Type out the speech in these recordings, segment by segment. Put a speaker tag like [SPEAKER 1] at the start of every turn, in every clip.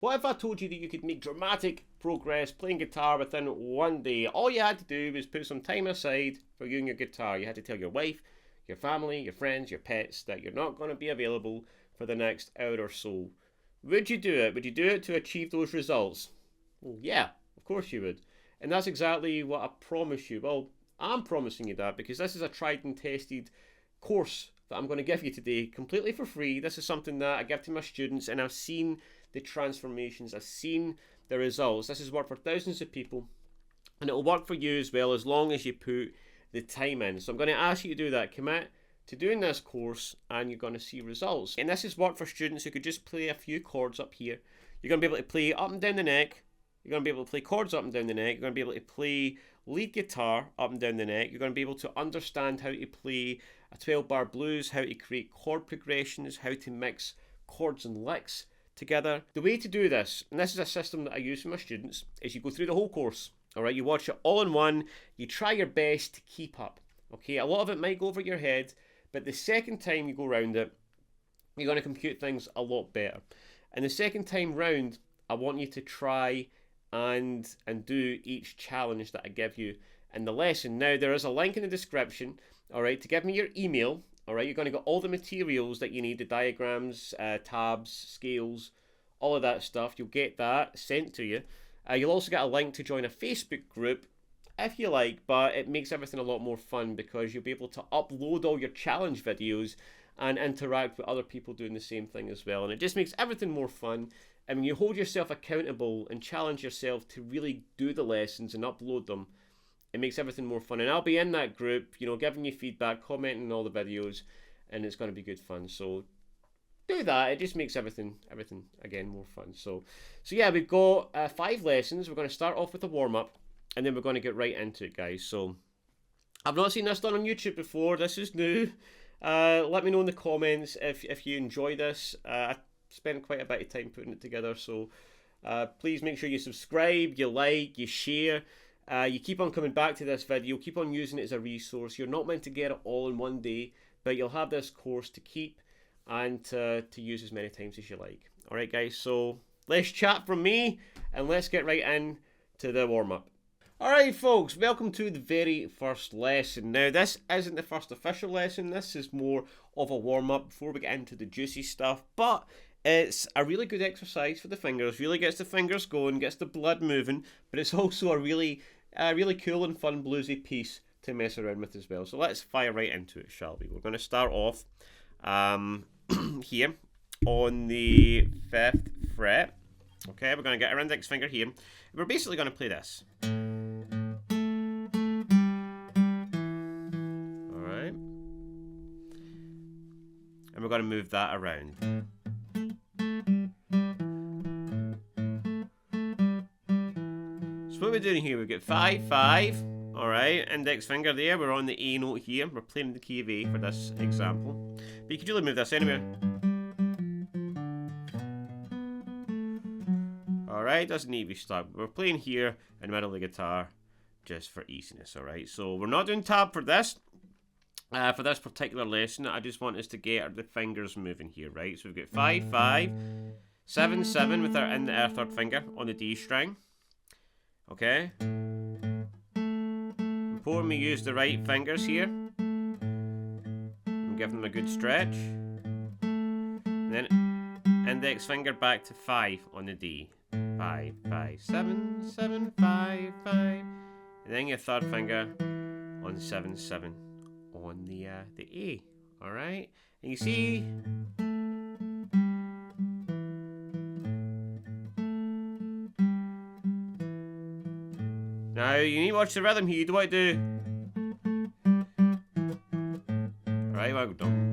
[SPEAKER 1] What if I told you that you could make dramatic progress playing guitar within one day? All you had to do was put some time aside for you and your guitar. You had to tell your wife, your family, your friends, your pets that you're not going to be available for the next hour or so. Would you do it? Would you do it to achieve those results? Well, yeah, of course you would. And that's exactly what I promise you. Well, I'm promising you that because this is a tried and tested course that I'm going to give you today completely for free. This is something that I give to my students, and I've seen the transformations, I've seen the results. This has worked for thousands of people, and it will work for you as long as you put the time in. So I'm going to ask you to do that. Commit to doing this course, and you're going to see results. And this has worked for students who could just play a few chords up here. You're going to be able to play up and down the neck. You're going to be able to play chords up and down the neck. You're going to be able to play lead guitar up and down the neck. You're going to be able to understand how to play a 12-bar blues, how to create chord progressions, how to mix chords and licks together. The way to do this, and this is a system that I use for my students, is you go through the whole course. All right, you watch it all in one. You try your best to keep up. Okay, a lot of it might go over your head, but the second time you go around it, you're going to compute things a lot better. And the second time round, I want you to try and do each challenge that I give you in the lesson. Now, there is a link in the description, all right, to give me your email. All right, you're going to get all the materials that you need, the diagrams, tabs, scales, all of that stuff. You'll get that sent to you. You'll also get a link to join a Facebook group if you like, but it makes everything a lot more fun because you'll be able to upload all your challenge videos and interact with other people doing the same thing as well. And it just makes everything more fun. And when you hold yourself accountable and challenge yourself to really do the lessons and upload them, it makes everything more fun. And I'll be in that group, you know, giving you feedback, commenting on all the videos, and it's going to be good fun. So do that. It just makes everything again more fun. So yeah, we've got 5 lessons. We're going to start off with a warm-up, and then we're going to get right into it, guys. So I've not seen this done on YouTube before. This is new. Let me know in the comments if you enjoy this. I spent quite a bit of time putting it together, so please make sure you subscribe, you like, you share. You keep on coming back to this video, keep on using it as a resource. You're not meant to get it all in one day, but you'll have this course to keep and to use as many times as you like. Alright guys, so less chat from me, and let's get right in to the warm-up. Alright folks, welcome to the very first lesson. Now this isn't the first official lesson, this is more of a warm-up before we get into the juicy stuff, but it's a really good exercise for the fingers, really gets the fingers going, gets the blood moving, but it's also a really cool and fun bluesy piece to mess around with as well. So let's fire right into it, shall we? We're going to start off here on the 5th fret. Okay, we're going to get our index finger here. We're basically going to play this. Alright. And we're going to move that around. So what we're doing here, we've got 5, 5. Alright, index finger there, we're on the A note here. We're playing the key of A for this example. But you could really move this anywhere. Alright, doesn't need to be stuck. We're playing here in the middle of the guitar just for easiness, alright? So we're not doing tab for this. For this particular lesson, I just want us to get the fingers moving here, right? So we've got 5, 5, 7, 7 with our third finger on the D string. Okay? Important we use the right fingers here. And give them a good stretch. And then index finger back to 5 on the D. 5, 5, 7, 7, 5, 5. And then your third finger on 7, 7 on the A. Alright? And you see... Now, you need to watch the rhythm here. You do what I do. Alright, well done.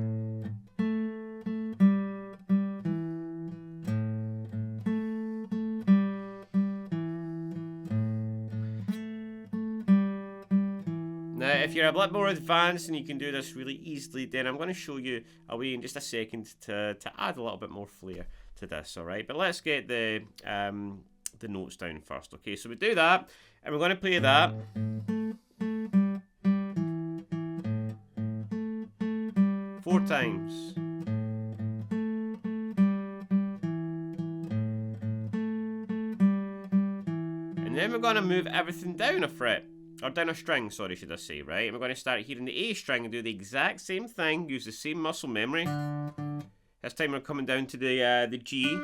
[SPEAKER 1] Now, if you're a bit more advanced and you can do this really easily, then I'm going to show you a way in just a second to add a little bit more flair to this, alright? But let's get the notes down first, okay? So we do that, and we're going to play that. 4 times. then we're going to move everything down a fret. Or down a string, sorry, should I say, right? And we're going to start here in the A string and do the exact same thing. Use the same muscle memory. This time we're coming down to the G.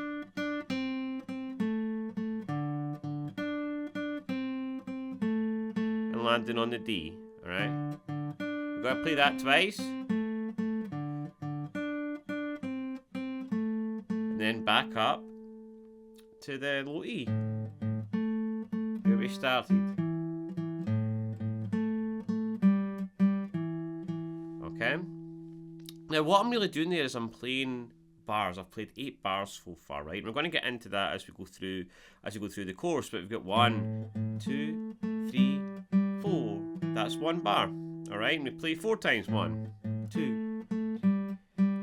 [SPEAKER 1] And landing on the D, alright? We're going to play that twice. And then back up to the low E. Where we started. Okay. Now what I'm really doing there is I'm playing bars. I've played 8 bars so far, right? And we're going to get into that as we go through the course. But we've got 1, 2, 3, 4. That's 1 bar. All right, and we play 4 times. 1, 2,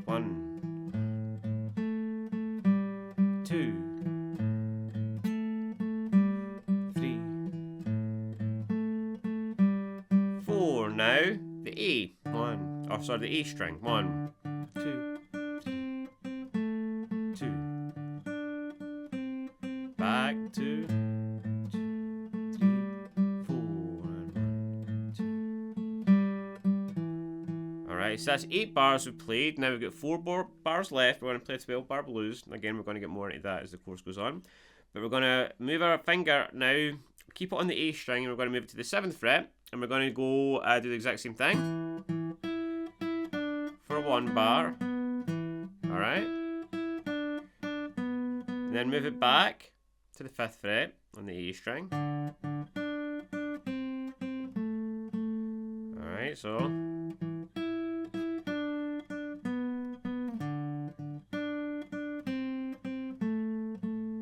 [SPEAKER 1] 1, 2, 3, 4. Now the A. 1. Oh, sorry, the A string. 1, 2, 3, 2. Back to 2, 3, 4, and 1, 2. Alright, so that's 8 bars we've played. Now we've got 4 bars left. We're going to play a 12-bar blues. Again, we're going to get more into that as the course goes on. But we're going to move our finger now, keep it on the A string, and we're going to move it to the 7th fret. And we're going to go do the exact same thing. For 1 bar. Alright. And then move it back to the 5th fret on the A string. Alright, so.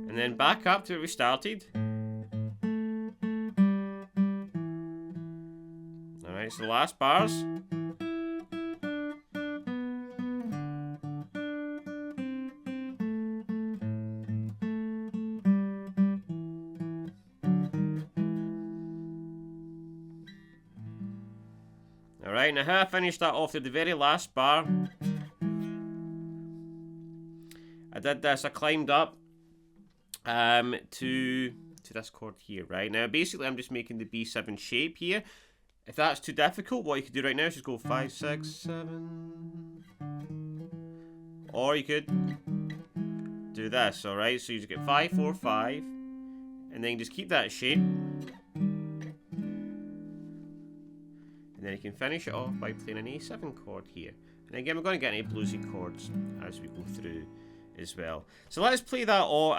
[SPEAKER 1] And then back up to where we started. Alright, so the last bars. Alright, now how I finished that off to the very last bar. I did this, I climbed up to this chord here, right? Now basically I'm just making the B7 shape here. If that's too difficult, what you could do right now is just go 5, 6, 7. Or you could do this, alright? So you just get 5, 4, 5. And then you just keep that shape. And then you can finish it off by playing an A7 chord here. And again, we're going to get any bluesy chords as we go through as well. So let's play that all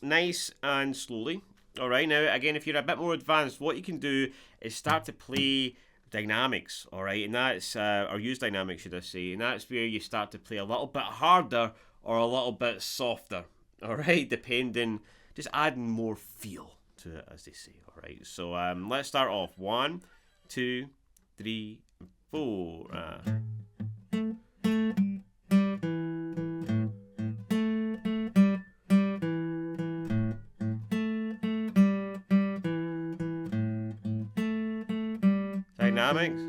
[SPEAKER 1] nice and slowly. Alright, now again, if you're a bit more advanced, what you can do is start to play dynamics, alright? And that's, or use dynamics, should I say. And that's where you start to play a little bit harder or a little bit softer, alright? Depending, just adding more feel to it, as they say, alright? So let's start off. 1, 2, 3, 4. Dynamics.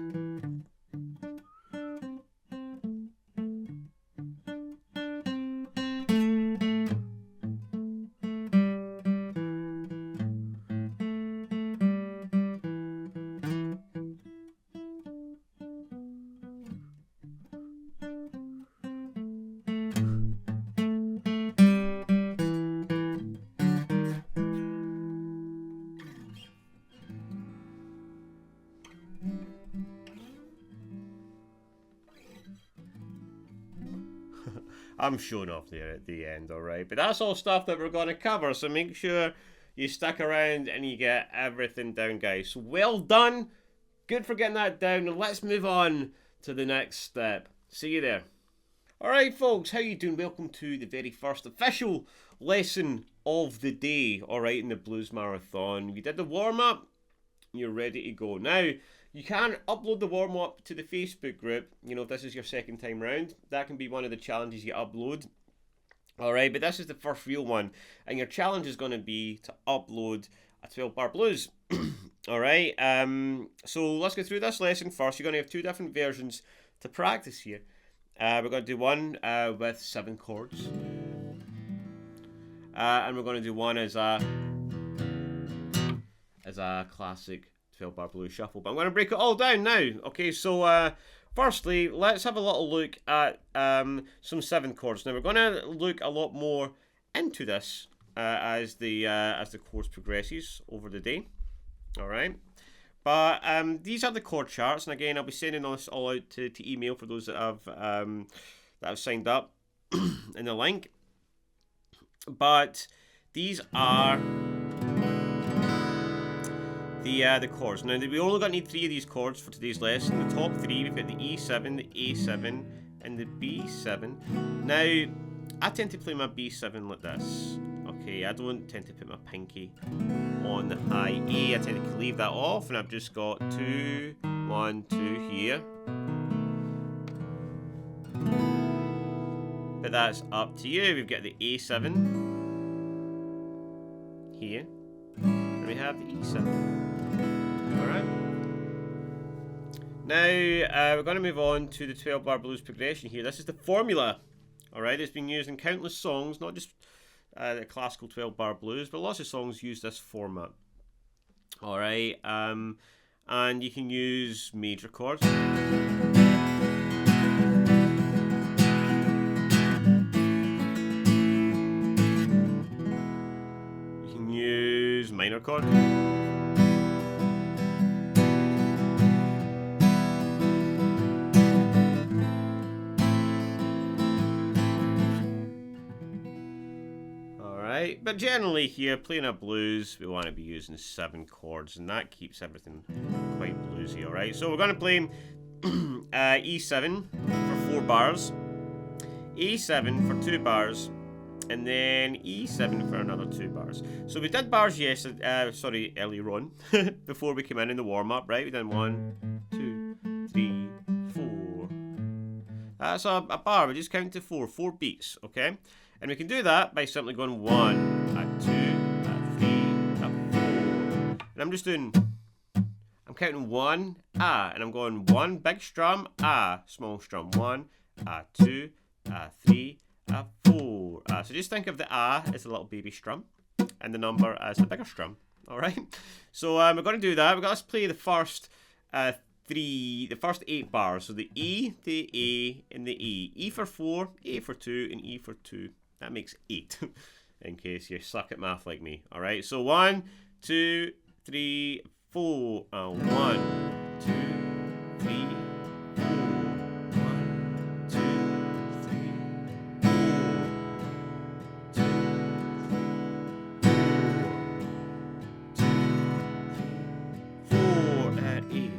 [SPEAKER 1] I'm showing off there at the end, alright? But that's all stuff that we're going to cover, so make sure you stick around and you get everything down, guys. So well done. Good for getting that down. And let's move on to the next step. See you there. Alright, folks, how you doing? Welcome to the very first official lesson of the day, alright, in the Blues Marathon. You did the warm-up, you're ready to go. Now, you can upload the warm-up to the Facebook group. You know, if this is your second time round, that can be one of the challenges you upload. Alright, but this is the first real one. And your challenge is going to be to upload a 12-bar blues. Alright, so let's go through this lesson first. You're going to have 2 different versions to practice here. We're going to do one with 7 chords. And we're going to do one as a as a classic 12-bar blues shuffle. But I'm going to break it all down now. Okay, so firstly, let's have a little look at some 7 chords. Now we're going to look a lot more into this as the course progresses over the day. All right. But these are the chord charts, and again, I'll be sending this all out to email for those that have signed up in the link. But these are the chords. Now, we only need 3 of these chords for today's lesson. The top 3, we've got the E7, the A7, and the B7. Now, I tend to play my B7 like this. Okay, I don't tend to put my pinky on the IA. I tend to leave that off, and I've just got 2, 1, 2 here. But that's up to you. We've got the A7 here, and we have the E7. Alright. Now, we're going to move on to the 12-bar blues progression here. This is the formula. Alright, it's been used in countless songs, not just the classical 12-bar blues, but lots of songs use this format. Alright, and you can use major chords. You can use minor chords. But generally here, playing a blues, we want to be using 7 chords, and that keeps everything quite bluesy, alright? So we're going to play E7 for 4 bars, A7 for 2 bars, and then E7 for another 2 bars. So we did bars earlier on, before we came in the warm-up, right? We did 1, 2, 3, 4. That's a bar, we just count to 4 beats, okay? And we can do that by simply going 1, a 2, a 3, a 4. And I'm counting 1, and I'm going 1 big strum, small strum, 1, 2, 3, 4. So just think of the as a little baby strum, and the number as the bigger strum. All right. So we're going to do that. Let's play the first 8 bars. So the E, the A, and the E. E for 4, A for 2, and E for 2. That makes 8, in case you suck at math like me. All right, so 1, 2, 3, 4. 1, 2, 3, 4. 1, 2, 3, 4. 2, 3, 4, and 8.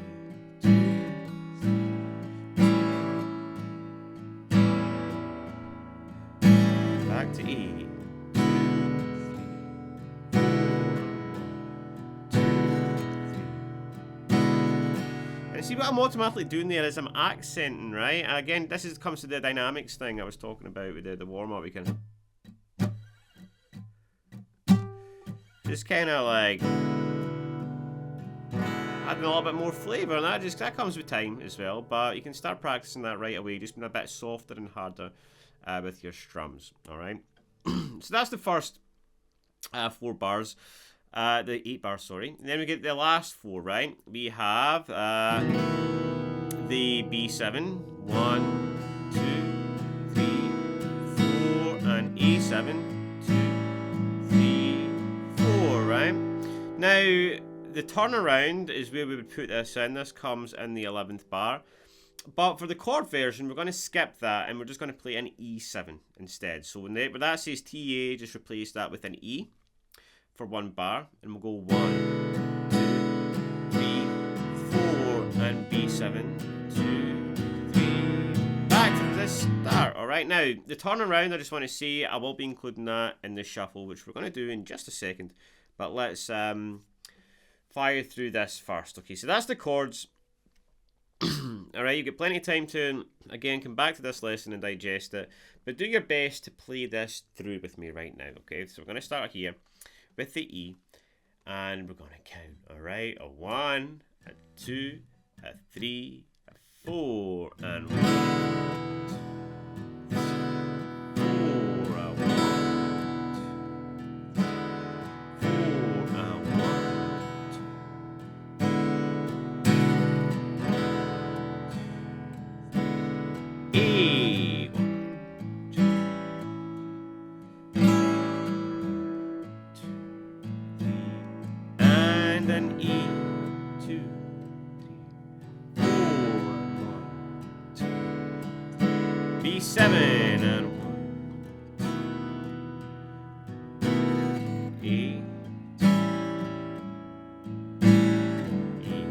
[SPEAKER 1] Back to E. 2, 3, 4. 2, 3. And see what I'm automatically doing there is I'm accenting, right? Again, this comes to the dynamics thing I was talking about with the warm-up. We can just kind of like adding a little bit more flavour, and that comes with time as well. But you can start practicing that right away, just being a bit softer and harder with your strums. All right. So that's the first 4 bars, the 8 bars, sorry. And then we get the last 4, right? We have the B7, 1, 2, 3, 4, and A7, 2, 3, 4, right? Now, the turnaround is where we would put this in. This comes in the 11th bar. But for the chord version, we're going to skip that, and we're just going to play an E7 instead. So when that says TA, just replace that with an E for 1 bar, and we'll go 1, 2, 3, 4, and B7, 2, 3, back to the start. All right, now the turnaround, I just want to say I will be including that in the shuffle, which we're going to do in just a second. But let's fire through this first. Okay, so that's the chords. Alright, you've got plenty of time to, again, come back to this lesson and digest it. But do your best to play this through with me right now, okay? So we're going to start here with the E. And we're going to count, alright? A 1, a 2, a 3, a 4, and 1, 2, 4, a 1, 2, 4, a 1, 2, and then E, 2, 3, 4, 1, 2, B7 and 1, E, E,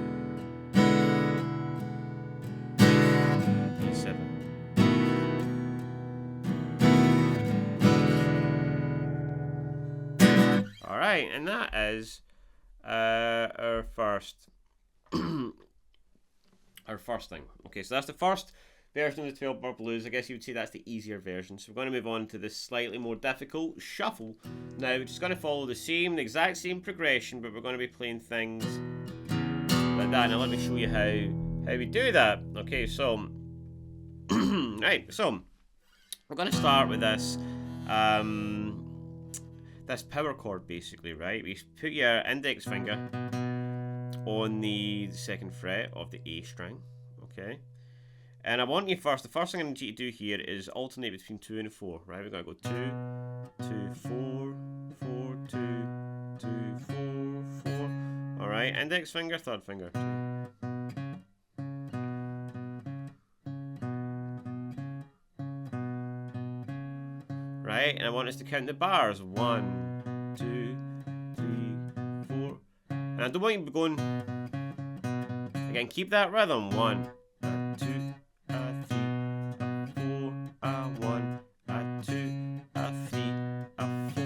[SPEAKER 1] B7. All right, and that is our first our first thing. Okay, so that's the first version of the 12-bar blues. I guess you would say that's the easier version. So we're going to move on to the slightly more difficult shuffle now, which is going to follow the exact same progression, but we're going to be playing things like that. Now let me show you how we do that. Okay, so right, so we're going to start with this this power chord, basically, right? We put your index finger on the second fret of the A string, okay? And I want you the first thing I need you to do here is alternate between 2 and 4, right? We're going to go 2, 2, 4, 4, 2, 2, 4, 4. All right, index finger, third finger. 2. Right, and I want us to count the bars. 1, 2, 3, 4. And I don't want you to be going. Again, keep that rhythm. 1, 2, 3, 4, 1, 2, 3, 4,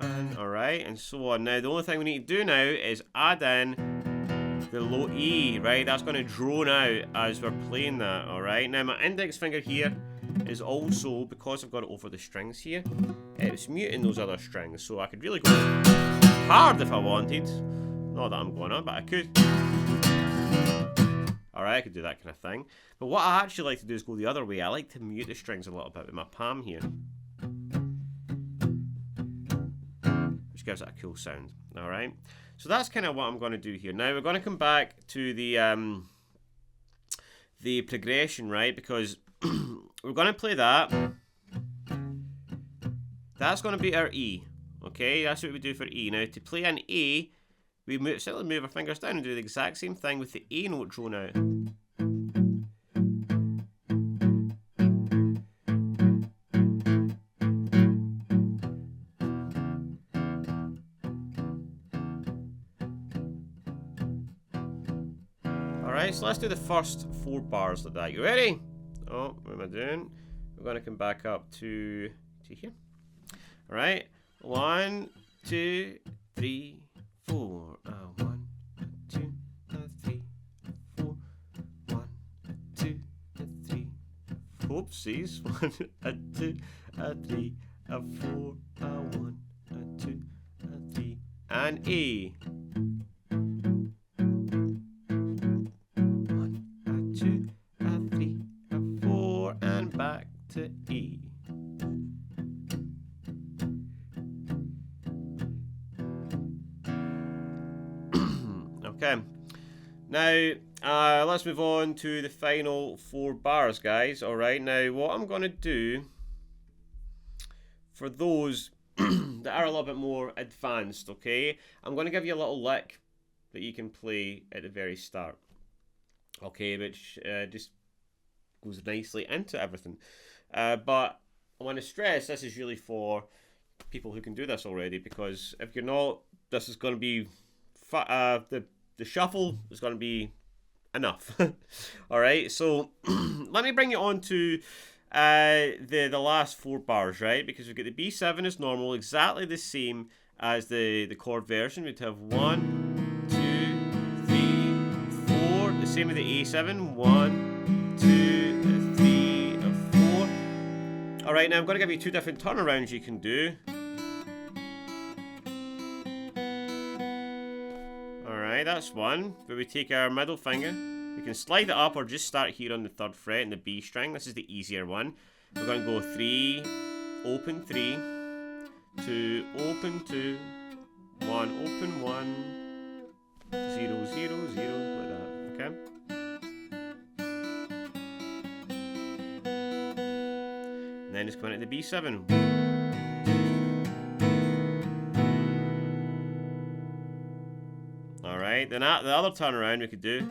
[SPEAKER 1] and all right, and so on. Now, the only thing we need to do now is add in the low E. Right, that's going to drone out as we're playing that. All right. Now, my index finger here is also, because I've got it over the strings here, it's muting those other strings, so I could really go hard if I wanted. Not that I'm going on, but I could. Alright, I could do that kind of thing. But what I actually like to do is go the other way. I like to mute the strings a little bit with my palm here, which gives it a cool sound. Alright, so that's kind of what I'm going to do here. Now we're going to come back to the progression, right, because we're going to play that. That's going to be our E. Okay, that's what we do for E. Now, to play an A, we simply move our fingers down and do the exact same thing with the A note drawn out. Alright, so let's do the first 4 bars like that. You ready? Oh, what am I doing? We're going to come back up to here. All right, 1, 2, 3, 4. 1, 2, 3, 4. 1, 2, 3. Oopsies. 1, 2, 3, 4. 1, 2, 3, and A. 1, 2, 3, 4, and back to E. Okay, now let's move on to the final 4 bars, guys. Alright, now what I'm going to do for those that are a little bit more advanced, okay, I'm going to give you a little lick that you can play at the very start, okay, which just goes nicely into everything. But I want to stress this is really for people who can do this already, because if you're not, this is going to be the shuffle is going to be enough. All right, so let me bring you on to the last 4 bars, right? Because we've got the B7 as normal, exactly the same as the chord version. We'd have 1, 2, 3, 4. The same with the A7. 1, 2, 3, 4. All right, now I'm going to give you 2 different turnarounds you can do. That's one where we take our middle finger, we can slide it up or just start here on the 3rd fret in the B string. This is the easier one. We're going to go 3, open 3, 2, open 2, 1, open 1, 0, 0, 0, like that, okay? And then it's coming into the B7. All right, then the other turn around we could do.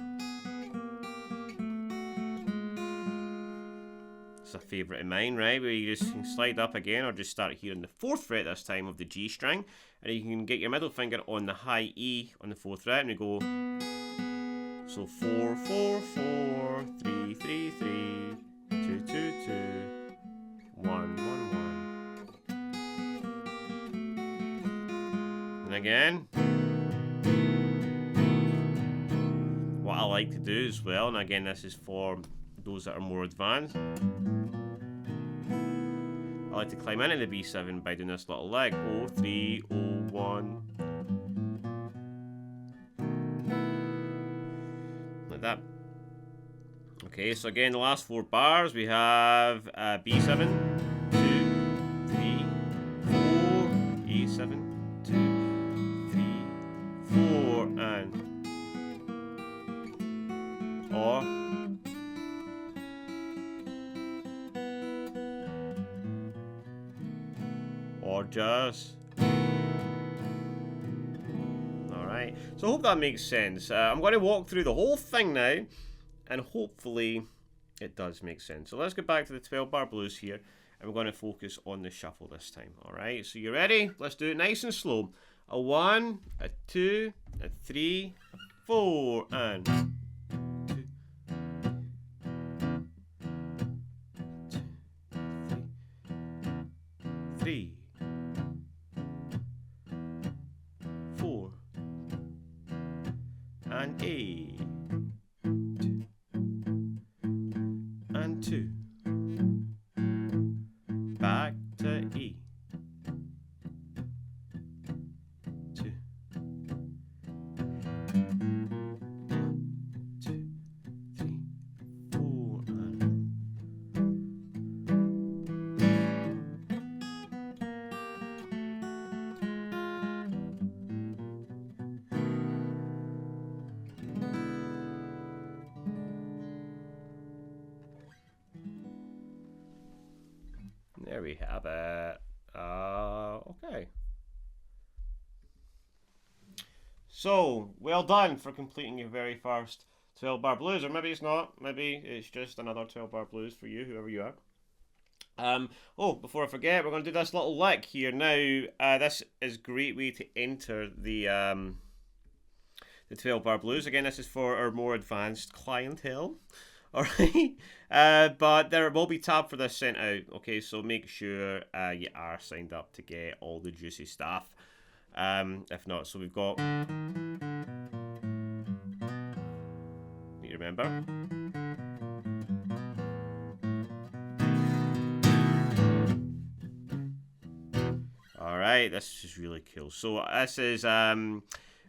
[SPEAKER 1] It's a favourite of mine, right? Where you just slide up again, or just start here on the 4th fret this time of the G string, and you can get your middle finger on the high E on the 4th fret, and we go. So 4, 4, 4, 3, 3, 3, 2, 2, 2, 1, 1, 1. And again. What I like to do as well, and again this is for those that are more advanced, I like to climb into the B7 by doing this little leg. 0, 3, 0, 1. Like that. Okay, so again, the last 4 bars, we have B7, 2, 3, 4, A7, 2, 3, 4, and or just. Alright, so I hope that makes sense. I'm going to walk through the whole thing now, and hopefully it does make sense. So let's get back to the 12-bar blues here, and we're going to focus on the shuffle this time. Alright, so you ready? Let's do it nice and slow. A 1, a 2, a 3, 4, and 3, 4, and A, and 2, back to E, 2, 2, 3, 4, and there we have it. Okay. So, well done for completing your very first 12-bar blues. Or maybe it's not. Maybe it's just another 12-bar blues for you, whoever you are. Oh, before I forget, we're going to do this little lick here. Now, this is a great way to enter the 12-bar blues. Again, this is for our more advanced clientele. Alright, but there will be tab for this sent out, okay, so make sure you are signed up to get all the juicy stuff. If not, so we've got, you remember? Alright, this is really cool. So this is 0,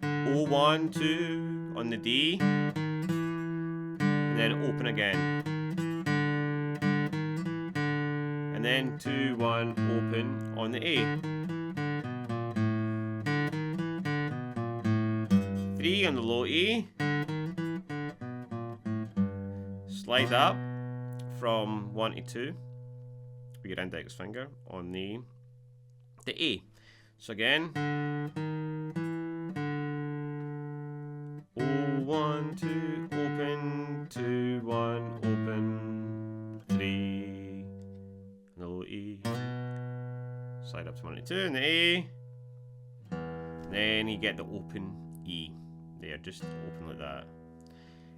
[SPEAKER 1] 1, 2 on the D. And then open again. And then 2, 1, open on the A. 3 on the low E. Slide up from 1 to 2 with your index finger on the A. So again. 1, 2, open, 2, 1, open, 3, and the low E, slide up to 1 and 2, and the A, and then you get the open E, there, just open like that.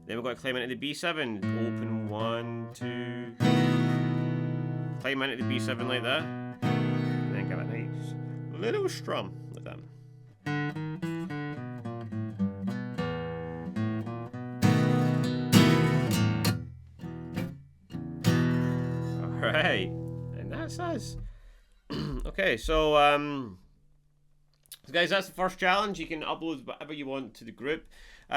[SPEAKER 1] Then we've got to climb into the B7, open 1, 2, climb into the B7 like that, and then give it a nice little strum like that. Alright, and that's us. Okay, so guys, that's the first challenge. You can upload whatever you want to the group.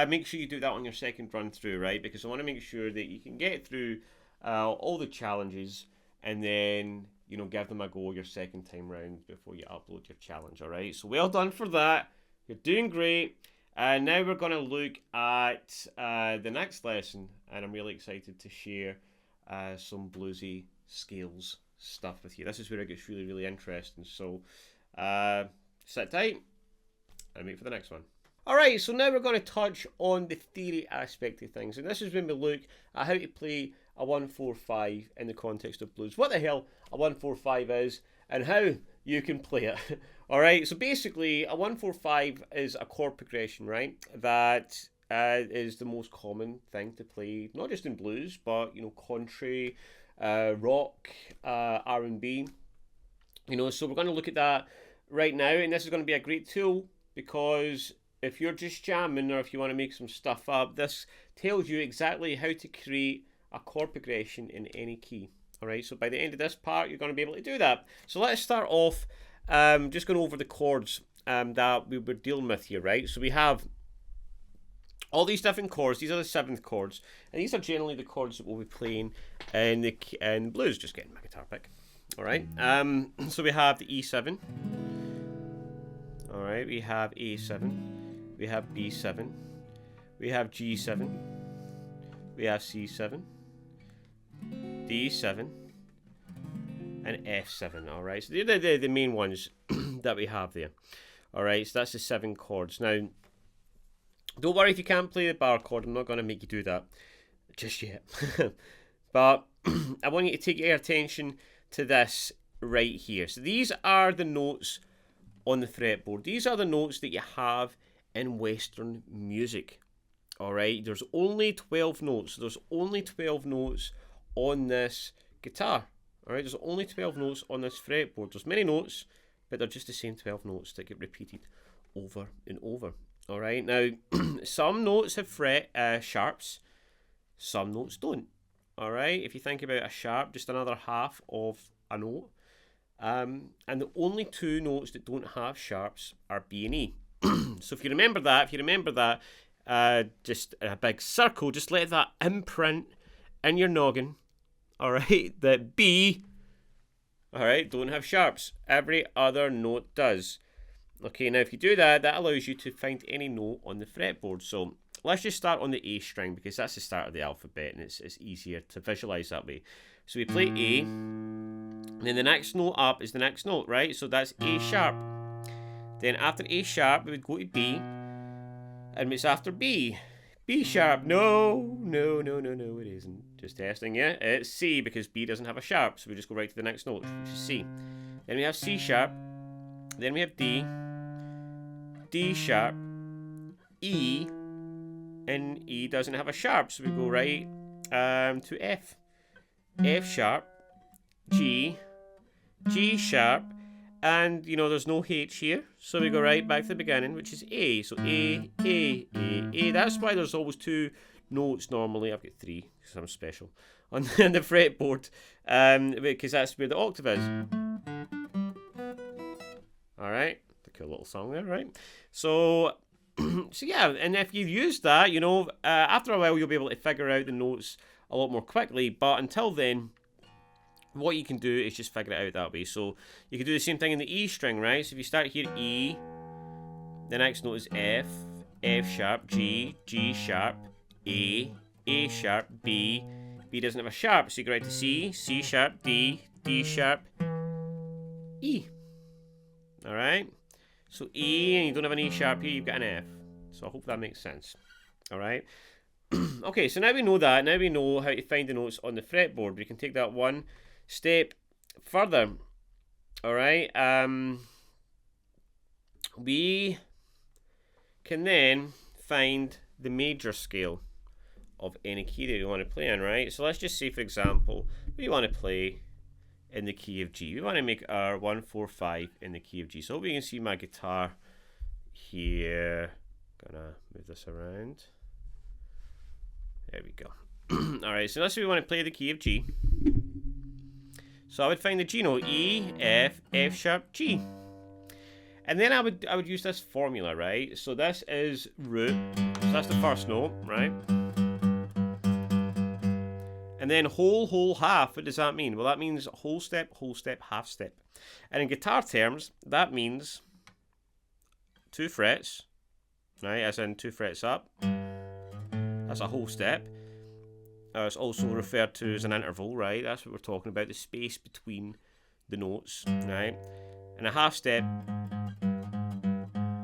[SPEAKER 1] Make sure you do that on your second run through, right? Because I want to make sure that you can get through all the challenges and then, you know, give them a go your second time round before you upload your challenge, alright? So well done for that. You're doing great. Now we're going to look at the next lesson, and I'm really excited to share some bluesy scales stuff with you. This is where it gets really, really interesting. So sit tight and wait for the next one. Alright, so now we're going to touch on the theory aspect of things, and this is when we look at how to play a 1-4-5 in the context of blues. What the hell a 1-4-5 is, and how you can play it. Alright, so basically a 1-4-5 is a chord progression, right, that is the most common thing to play, not just in blues, but, you know, country, rock, R&B, you know, so we're going to look at that right now, and this is going to be a great tool because if you're just jamming or if you want to make some stuff up, this tells you exactly how to create a chord progression in any key. Alright, so by the end of this part, you're going to be able to do that. So let's start off just going over the chords that we were dealing with here, right? So we have all these different chords. These are the 7th chords, and these are generally the chords that we'll be playing in blues. Just getting my guitar pick. Alright, so we have the E7. Alright, we have A7. We have B7, we have G7, we have C7, D7, and F7. Alright, so they're the main ones that we have there. Alright, so that's the 7 chords. Now, don't worry if you can't play the bar chord, I'm not going to make you do that just yet. But I want you to take your attention to this right here. So these are the notes on the fretboard. These are the notes that you have in Western music. Alright, there's only 12 notes. There's only 12 notes on this guitar. Alright, there's only 12 notes on this fretboard. There's many notes, but they're just the same 12 notes that get repeated over and over. Alright, now some notes have fret sharps, some notes don't. Alright, if you think about a sharp, just another half of a note. And the only 2 notes that don't have sharps are B and E. So if you remember that, just in a big circle, just let that imprint in your noggin, alright, that B, alright, don't have sharps. Every other note does. Okay, now if you do that, that allows you to find any note on the fretboard. So let's just start on the A string, because that's the start of the alphabet, and it's easier to visualize that way. So we play A, and then the next note up is the next note, right? So that's A sharp. Then after A sharp, we would go to B, and it's after B. B sharp. No, it isn't. Just testing, yeah? It's C, because B doesn't have a sharp, so we just go right to the next note, which is C. Then we have C sharp, then we have D, D sharp, E, and E doesn't have a sharp, so we go right to F. F sharp, G, G sharp, and, you know, there's no H here, so we go right back to the beginning, which is A. So A, A, A, A. That's why there's always 2 notes normally. I've got 3, because I'm special, on the fretboard, because that's where the octave is. Alright, the cool little song there, right? So, so yeah, and if you use that, you know, after a while you'll be able to figure out the notes a lot more quickly, but until then, what you can do is just figure it out that way. So you can do the same thing in the E string, right? So if you start here, E, the next note is F, F sharp, G, G sharp, A sharp, B, B doesn't have a sharp, so you go right to C, C sharp, D, D sharp, E. Alright? So E, and you don't have an E sharp here, you've got an F. So I hope that makes sense. Alright? Okay, so now we know that. Now we know how to find the notes on the fretboard. We can take that one step further. Alright? We can then find the major scale of any key that we want to play in, right? So let's just say, for example, we want to play in the key of G. We want to make our 1-4-5 in the key of G. So we can see my guitar here. Gonna move this around. There we go. Alright, so let's say we want to play the key of G. So I would find the G note, E, F, F sharp, G. And then I would use this formula, right? So this is root. So that's the first note, right? And then whole, half. What does that mean? Well, that means whole step, half step. And in guitar terms, that means 2 frets, right? As in 2 frets up. That's a whole step. It's also referred to as an interval, right? That's what we're talking about, the space between the notes, right? And a half step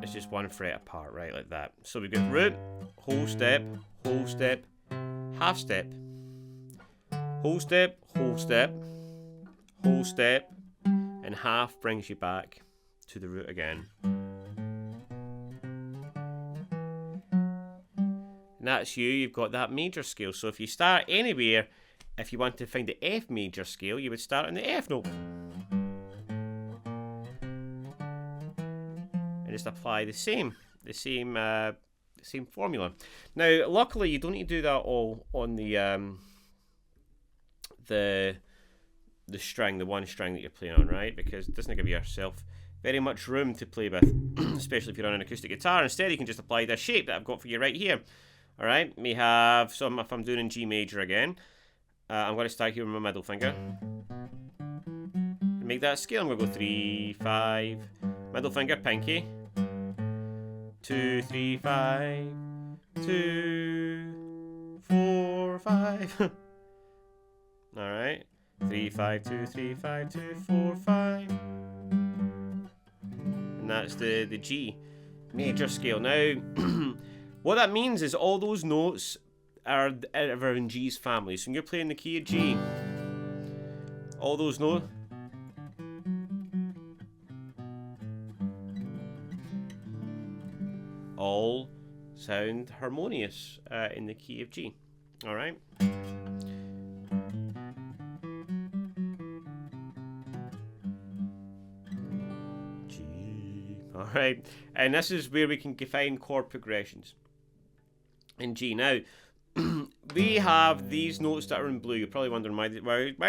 [SPEAKER 1] it's just one fret apart, right, like that. So we've got root, whole step, half step, whole step, whole step, whole step, and half brings you back to the root again. And that's you've got that major scale. So if you start anywhere, if you want to find the F major scale, you would start on the F note. And just apply the same formula. Now, luckily, you don't need to do that all on the string, the one string that you're playing on, right? Because it doesn't give yourself very much room to play with, especially if you're on an acoustic guitar. Instead, you can just apply this shape that I've got for you right here. All right, we have some. If I'm doing in G major again, I'm going to start here with my middle finger. Make that scale. I'm going to go 3, 5, middle finger, pinky. 2, 3, 5, 2, 4, 5. All right. 3, 5, 2, 3, 5, 2, 4, 5. And that's the G major scale. Now, what that means is all those notes are in G's family. So when you're playing the key of G, all those notes all sound harmonious in the key of G. All right. All right, and this is where we can define chord progressions in G. Now, we have these notes that are in blue. You're probably wondering why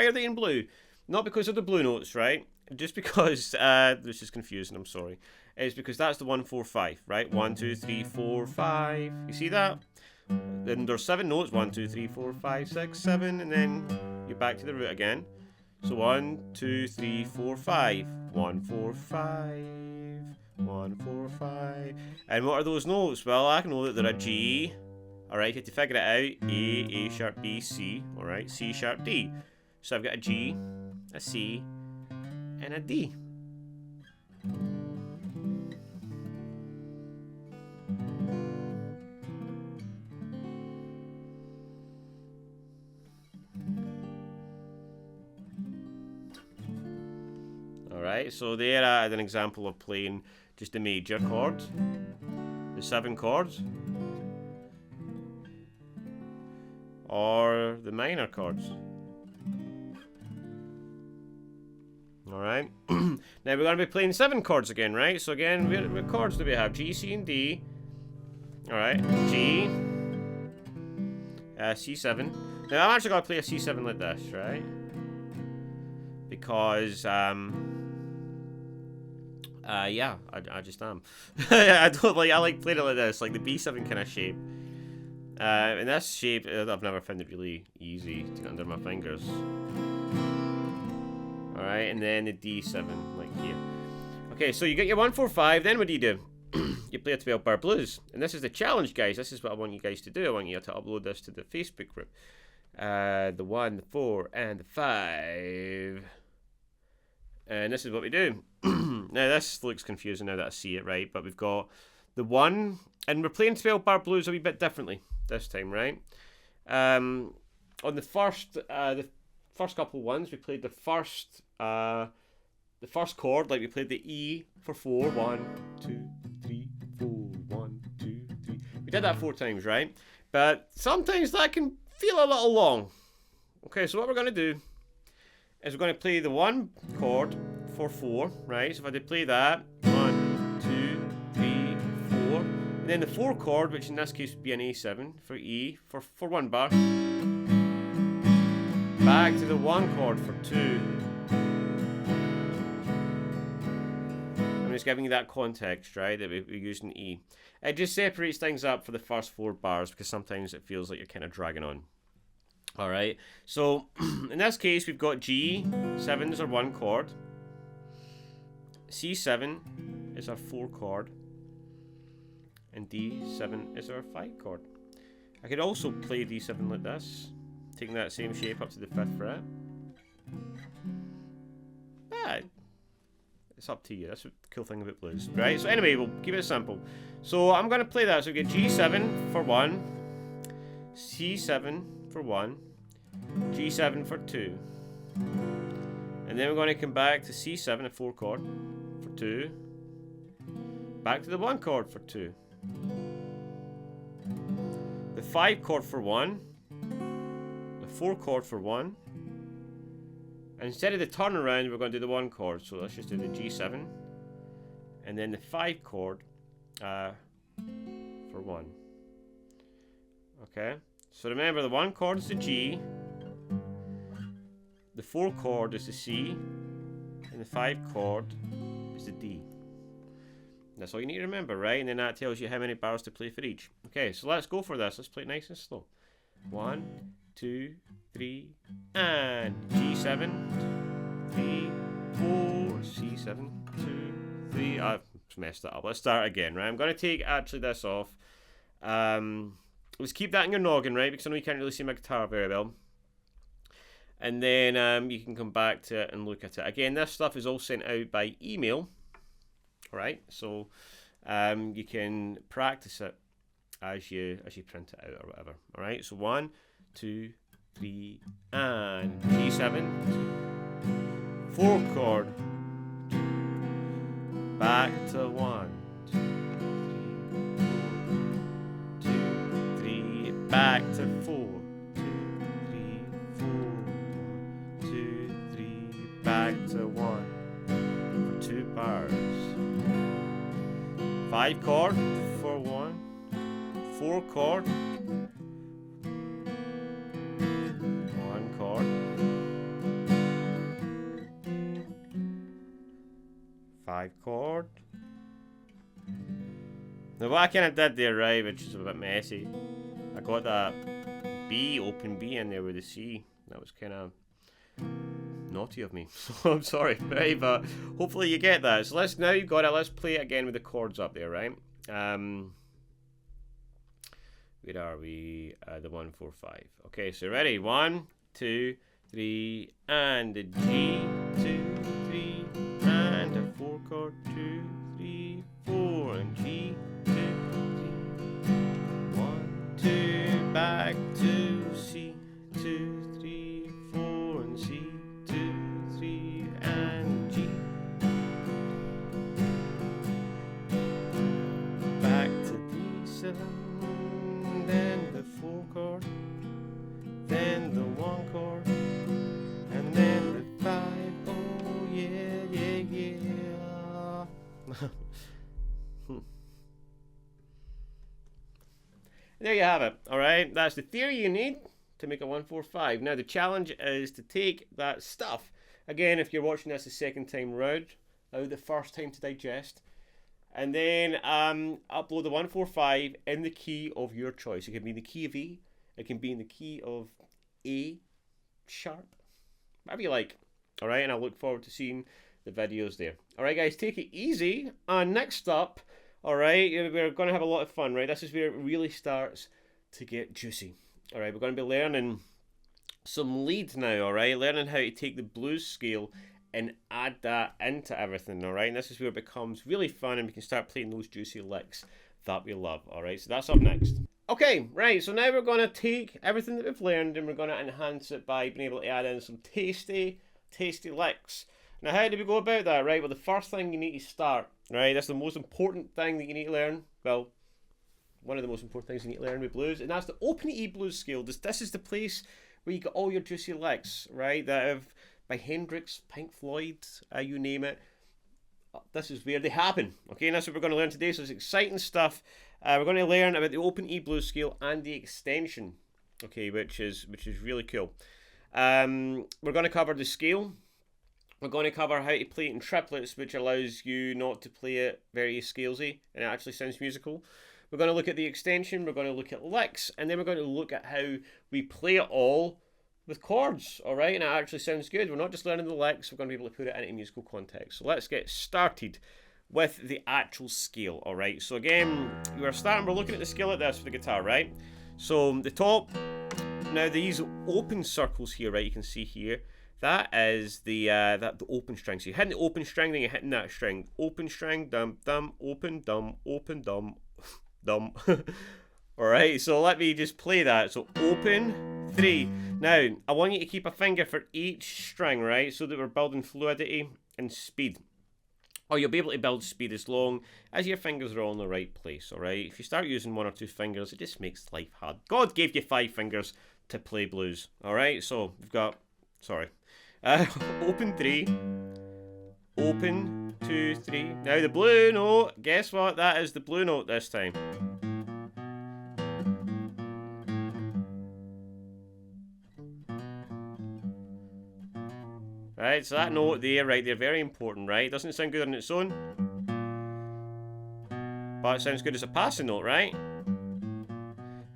[SPEAKER 1] are they in blue? Not because of the blue notes, right? Just because this is confusing. I'm sorry. It's because that's the 1, 4, 5, right? 1, 2, 3, 4, 5. You see that? Then there's 7 notes. 1, 2, 3, 4, 5, 6, 7, and then you're back to the root again. So 1, 2, 3, 4, 5. 1, 4, 5. 1, 4, 5. And what are those notes? Well, I know that they're a G. Alright, you have to figure it out. A sharp, B, C. Alright, C sharp, D. So I've got a G, a C, and a D. Alright, so there is an example of playing just the major chords, the 7 chords, or the minor chords. Alright, now we're going to be playing 7 chords again, right? So again, what chords do we have? G, C, and D. Alright, G, C7. Now I'm actually going to play a C7 like this, right? Because, yeah, I just am. I like playing it like this, like the B7 kind of shape. In this shape, I've never found it really easy to get under my fingers. Alright, and then the D7, like here. Okay, so you get your 1, 4, 5, then what do? You play a 12-bar blues. And this is the challenge, guys. This is what I want you guys to do. I want you to upload this to the Facebook group. The 1, the 4, and the 5. And this is what we do. Now, this looks confusing now that I see it, right? But we've got the 1, and we're playing 12-bar blues a wee bit differently this time, right? On the first couple ones, we played the first chord, like we played the E for 4. 1, 2, 3, 4. 1, 2, 3. We did that 4 times, right? But sometimes that can feel a little long. Okay, so what we're going to do is we're going to play the 1 chord for 4, right? So if I did play that, 1, 2, 3, 4, and then the 4 chord, which in this case would be an A7 for E for 1 bar, back to the 1 chord for 2. I'm just giving you that context, right, that we're using E. It just separates things up for the first 4 bars because sometimes it feels like you're kind of dragging on. Alright, so in this case we've got G, 7 is our 1 chord, C7 is our 4 chord, and D7 is our 5 chord. I could also play D7 like this, taking that same shape up to the 5th fret. But It's up to you. That's the cool thing about blues, right? So anyway, we'll keep it simple. So I'm going to play that. So we get G7 for 1, C7 for 1, G7 for 2. And then we're going to come back to C7, a 4 chord, for 2. Back to the 1 chord for 2. The 5 chord for 1. The 4 chord for 1. And instead of the turnaround, we're going to do the 1 chord. So let's just do the G7. And then the 5 chord for 1. Okay? So remember, the 1 chord is the G. The 4 chord is the C. And the 5 chord is the D. That's all you need to remember, right? And then that tells you how many bars to play for each. Okay, so let's go for this. Let's play it nice and slow. 1, 2, 3, and G7, 3, 4, C7, 2, 3. I've messed that up. Let's start again, right? I'm going to take actually this off. Let's keep that in your noggin, right? Because I know you can't really see my guitar very well. And then you can come back to it and look at it. Again, this stuff is all sent out by email. Alright, so you can practice it as you print it out or whatever. Alright, so 1, 2, 3, and G7, 4 chord, back to 1, 2, 3, back to 4, 2, 3, 4, 2, 3, back to 1, for 2 bars. 5 chord for 1, 4 chord, 1 chord, 5 chord. Now what I kind of did there, right, which is a bit messy, I got that B, open B in there with the C. That was kind of naughty of me, so I'm sorry, right? But hopefully you get that. So let's, now you've got it, let's play it again with the chords up there, right? Where are we? The 1, 4, 5. Okay, so ready? 1, 2, 3, and a G, 2, 3, and a 4 chord, 2, 3, 4, and G, 2, 3, 1, 2, back to C, 2, 3, 4, and C, 2, 3, and G. Back to D7, then the 4 chord, then the 1 chord, and then the 5. Oh yeah, yeah, yeah. There you have it. All right, that's the theory you need to make a 1-4-5. Now the challenge is to take that stuff. Again, if you're watching this the second time round, the first time to digest, and then upload the 1-4-5 in the key of your choice. It can be in the key of E, it can be in the key of A sharp, whatever you like. All right, and I look forward to seeing the videos there. All right, guys, take it easy. And next up, all right, we're going to have a lot of fun, right? This is where it really starts to get juicy. All right, we're going to be learning some leads now, all right? Learning how to take the blues scale and add that into everything, all right? And this is where it becomes really fun and we can start playing those juicy licks that we love, all right? So that's up next. Okay, right, so now we're going to take everything that we've learned and we're going to enhance it by being able to add in some tasty, tasty licks. Now, how do we go about that, right? Well, the first thing you need to start, right? That's the most important thing that you need to learn. Well, one of the most important things you need to learn with blues, and that's the open E blues scale. This is the place where you get all your juicy licks, right? That have, by Hendrix, Pink Floyd, you name it. This is where they happen, okay? And that's what we're going to learn today, so it's exciting stuff. We're going to learn about the open E blues scale and the extension, okay, which is really cool. We're going to cover the scale. We're going to cover how to play it in triplets, which allows you not to play it very scalesy, and it actually sounds musical. We're going to look at the extension, we're going to look at licks, and then we're going to look at how we play it all with chords, all right? And it actually sounds good. We're not just learning the licks, we're going to be able to put it into musical context. So let's get started with the actual scale, all right? So again, we're looking at the scale like this for the guitar, right? So the top, now these open circles here, right, you can see here, That is the open string. So you're hitting the open string, then you're hitting that string. Open string, dum dum, open dum, dum. Alright, so let me just play that. So open, 3. Now, I want you to keep a finger for each string, right? So that we're building fluidity and speed. Or you'll be able to build speed as long as your fingers are all in the right place, alright? If you start using 1 or 2 fingers, it just makes life hard. God gave you 5 fingers to play blues, alright? So, we've got, open 3, open 2, 3. Now the blue note, guess what? That is the blue note this time. Right, so that note there, right there, very important, right? Doesn't sound good on its own, but it sounds good as a passing note, right?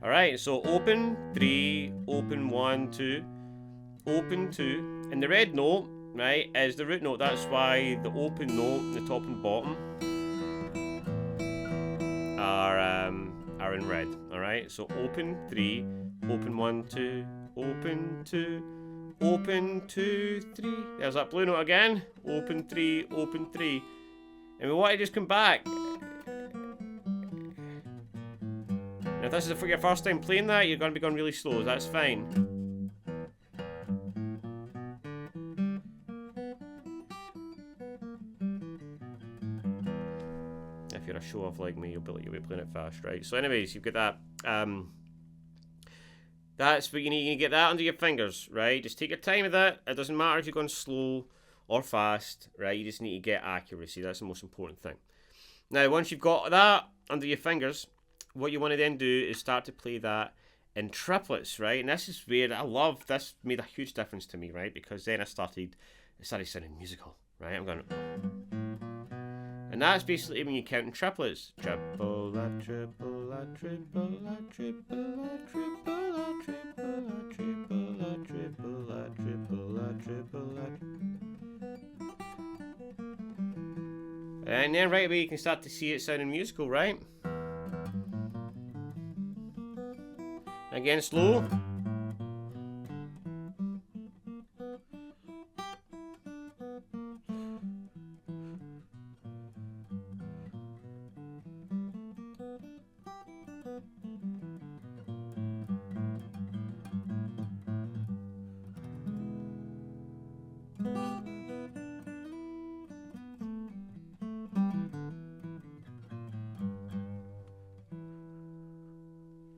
[SPEAKER 1] Alright, so open 3, open 1, 2, open 2, and the red note, right, is the root note. That's why the open note, the top and bottom, are in red. Alright, so open 3, open 1, 2, open 2, open 2, 3. There's that blue note again. Open 3, open 3. And we want to just come back. Now, if this is for your first time playing that, you're going to be going really slow. That's fine. If you're a show-off like me, you'll be playing it fast, right? So anyways, you've got that. That's what you need. You get that under your fingers, right? Just take your time with that. It doesn't matter if you're going slow or fast, right? You just need to get accuracy. That's the most important thing. Now, once you've got that under your fingers, what you want to then do is start to play that in triplets, right? And this is where I love this. Made a huge difference to me, right? Because then it started sounding musical, right? I'm going. And that's basically when you count in triplets. Triple, triple, triple, triple, triple, triple, triple. And then right away you can start to see it sounding musical, right? Again, slow.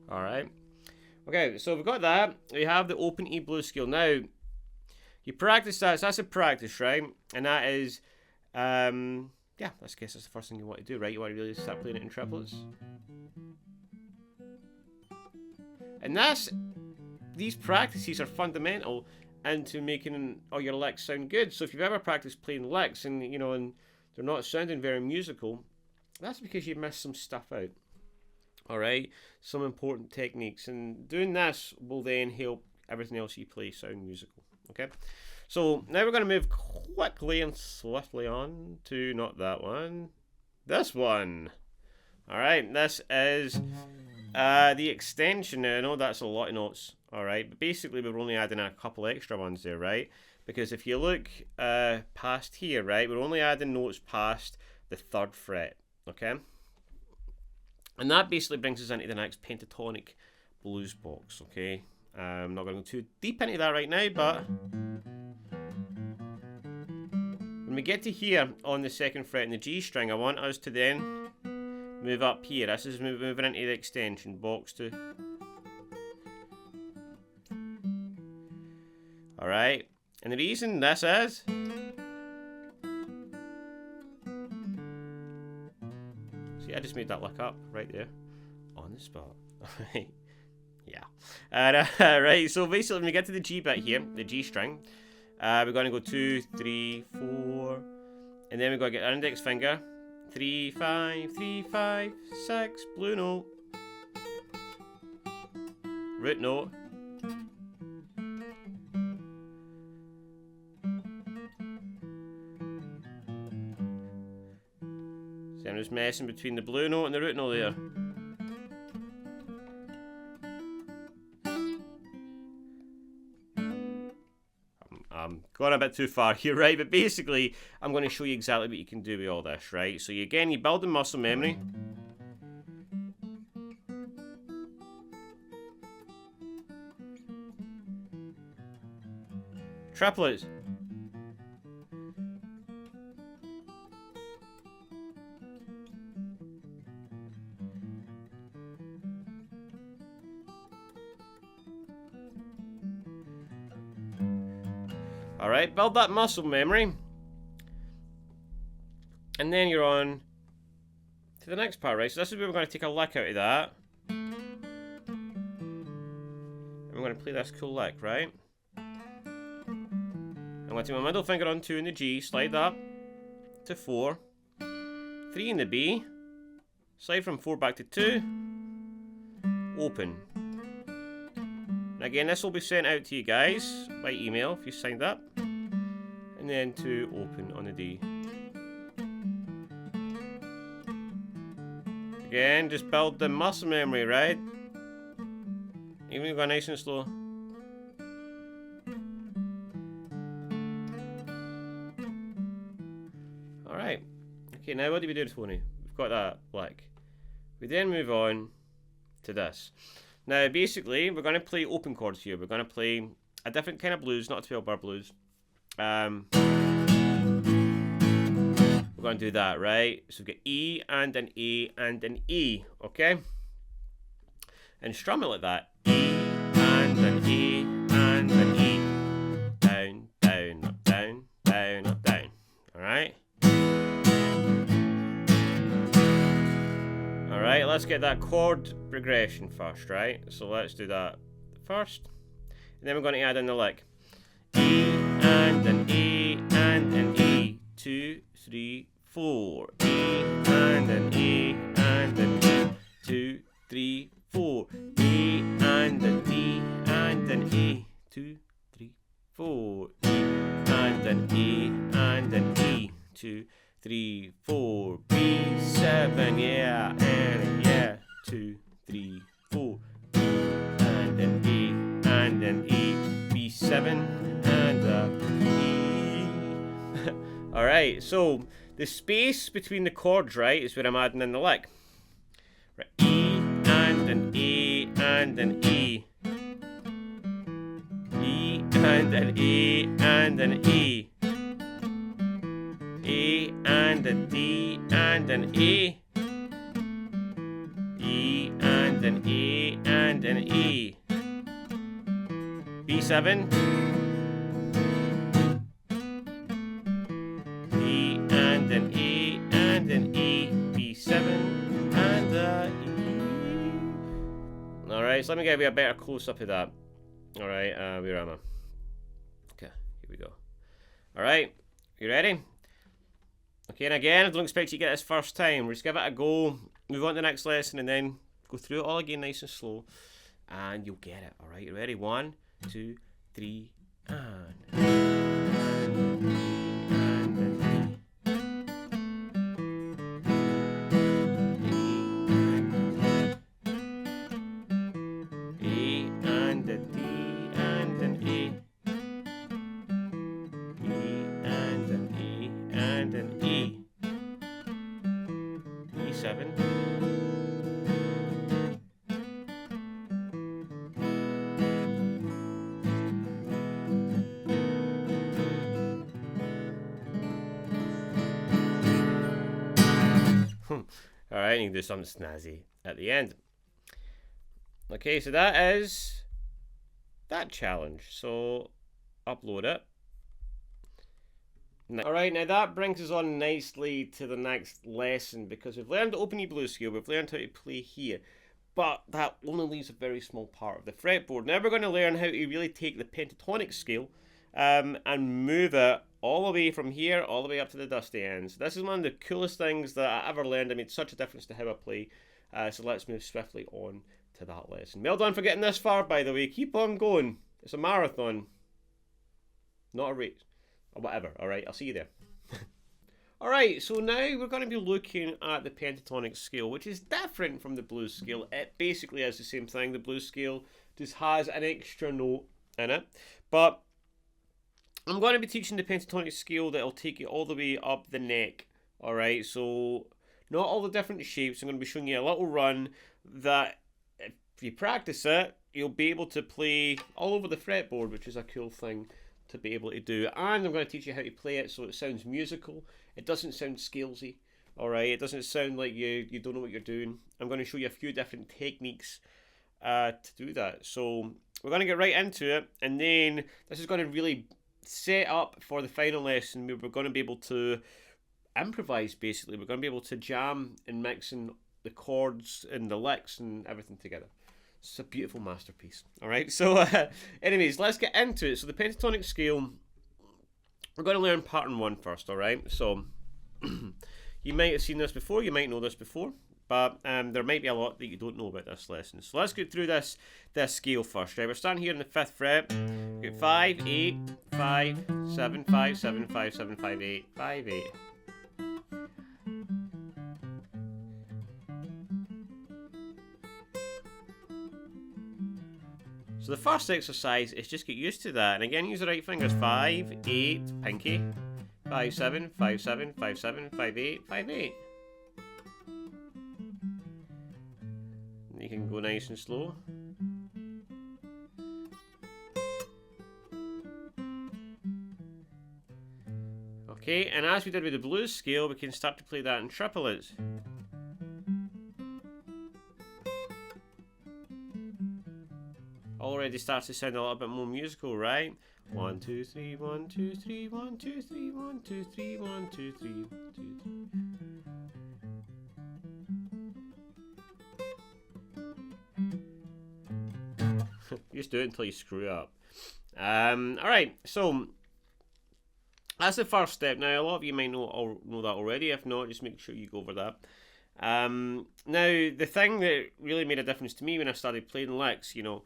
[SPEAKER 1] Alright. Okay, so we've got that. We have the open E blues scale. Now, you practice that. So that's a practice, right? And that is, yeah, I guess that's the first thing you want to do, right? You want to really start playing it in triplets. And these practices are fundamental into making all your licks sound good. So if you've ever practiced playing licks and, and they're not sounding very musical, that's because you've missed some stuff out. Alright, some important techniques, and doing this will then help everything else you play sound musical. Okay, so now we're going to move quickly and swiftly on to not that one, this one. Alright, this is the extension. Now I know that's a lot of notes, alright, but basically we're only adding a couple extra ones there, right? Because if you look past here, right, we're only adding notes past the 3rd fret, okay? And that basically brings us into the next pentatonic blues box, okay? I'm not going to go too deep into that right now, but when we get to here on the 2nd fret in the G string, I want us to then move up here. This is moving into the extension box 2. Alright, and the reason this is, I just made that lick up right there on the spot. Alright. Yeah. And, right, so basically when we get to the G bit here, the G string, we're going to go 2, 3, 4, and then we're going to get our index finger, 3, 5, 3, 5, 6, blue note, root note, I'm just messing between the blue note and the root note there. Gone a bit too far here, right? But basically, I'm going to show you exactly what you can do with all this, right? So you build the muscle memory. Triplets. Alright, build that muscle memory. And then you're on to the next part, right? So this is where we're going to take a lick out of that. And we're going to play this cool lick, right? I'm going to take my middle finger on 2 in the G, slide up to 4, 3 in the B, slide from 4 back to 2, open. And again, this will be sent out to you guys by email if you signed up. And then to open on the D. Again, just build the muscle memory, right? Even if you go nice and slow. Alright. Okay, now what do we do, Tony? We've got that lick. We then move on to this. Now, basically, we're going to play open chords here. We're going to play a different kind of blues, not a 12-bar blues. We're going to do that, right? So we've got E and an A and an E, okay? And strum it like that. E and an A and an E. Down, down, up, down, down, up, down. Alright? Alright, let's get that chord progression first, right? So let's do that first. And then we're going to add in the lick. E and an A and an E. 2, 3, 4. E and an A and an E. 2, 3, 4. E and an E and an A. 2, 3, 4. E and an A and an E. 2, 3, 4. B7, yeah, and yeah. 2, 3, 4. E and an A and an E. B7 and a E. Alright, so the space between the chords, right, is where I'm adding in the lick. Right, E and an A and an E. E and an A and an E. A and a D and an A. E and an A and an E. B7. E and an A and an E. B7 and a E. Alright, so let me give you a better close-up of that. Alright, where am I? Okay, here we go. Alright, you ready? Okay, and again, I don't expect you to get this first time. We'll just give it a go, move on to the next lesson, and then go through it all again nice and slow. And you'll get it. Alright, you ready? 1, 2, 3, and... Alright, you can do something snazzy at the end. Okay, so that is that challenge. So, upload it. Alright, now that brings us on nicely to the next lesson, because we've learned the open E blues scale, we've learned how to play here, but that only leaves a very small part of the fretboard. Now we're going to learn how to really take the pentatonic scale and move it all the way from here, all the way up to the dusty ends. This is one of the coolest things that I ever learned. It made such a difference to how I play. So let's move swiftly on to that lesson. Well done for getting this far, by the way. Keep on going. It's a marathon, not a race. Or whatever, alright, I'll see you there. Alright, so now we're going to be looking at the pentatonic scale, which is different from the blues scale. It basically is the same thing. The blues scale just has an extra note in it. But I'm going to be teaching the pentatonic scale that will take you all the way up the neck. Alright, so not all the different shapes. I'm going to be showing you a little run that if you practice it, you'll be able to play all over the fretboard, which is a cool thing to be able to do. And I'm going to teach you how to play it so it sounds musical. It doesn't sound scalesy. Alright, it doesn't sound like you don't know what you're doing. I'm going to show you a few different techniques to do that. So we're going to get right into it, and then this is going to really set up for the final lesson where we're going to be able to improvise. Basically, we're going to be able to jam and mixing the chords and the licks and everything together. It's a beautiful masterpiece. Alright, so anyways, let's get into it. So the pentatonic scale, we're going to learn pattern 1 first. Alright, so you might have seen this before, you might know this before, but there might be a lot that you don't know about this lesson. So let's get through this scale first. Right, we're starting here in the 5th fret. We've got 5, 8, 5, 7, 5, 7, 5, 7, 5, 8, 5, 8. So the first exercise is just get used to that. And again, use the right fingers. 5, 8, pinky. 5, 7, 5, 7, 5, 7, 5, 8, 5, 8. You can go nice and slow. Okay, and as we did with the blues scale, we can start to play that in triplets. Already starts to sound a little bit more musical, right? 1, 2, 3, 1, 2, 3, 1, 2, 3, 1, 2, 3, 1, 2, 3, 1, 2, 3. You just do it until you screw up. Alright, so that's the first step. Now, a lot of you might know that already. If not, just make sure you go over that. Now, the thing that really made a difference to me when I started playing licks, you know,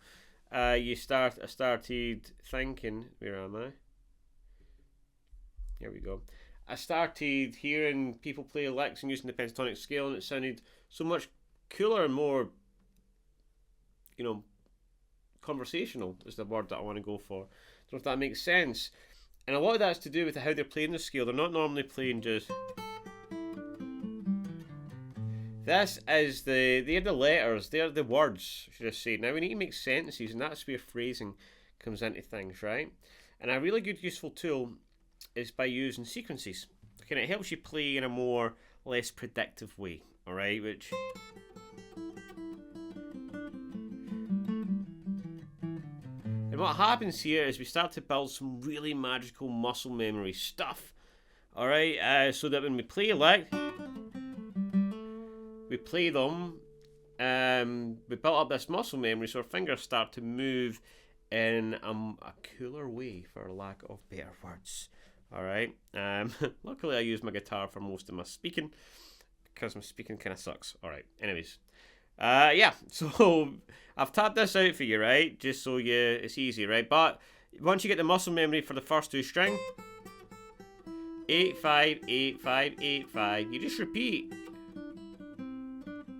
[SPEAKER 1] I started thinking, where am I? Here we go. I started hearing people play licks and using the pentatonic scale, and it sounded so much cooler and more, you know, conversational is the word that I want to go for. Don't know if that makes sense. And a lot of that's to do with how they're playing the scale. They're not normally playing just... This is they're the letters, they're the words, should I say. Now we need to make sentences, and that's where phrasing comes into things, right? And a really good useful tool is by using sequences. Okay, it helps you play in a more less predictive way, alright? Which... And what happens here is we start to build some really magical muscle memory stuff, alright? So that when we play a lick, we play them, we built up this muscle memory so our fingers start to move in a cooler way, for lack of better words. Alright, luckily I use my guitar for most of my speaking, because my speaking kind of sucks. Alright, anyways. Yeah, so I've tapped this out for you, right? Just so it's easy, right? But once you get the muscle memory for the first 2 string, 8, 5, 8, 5, 8, 5, you just repeat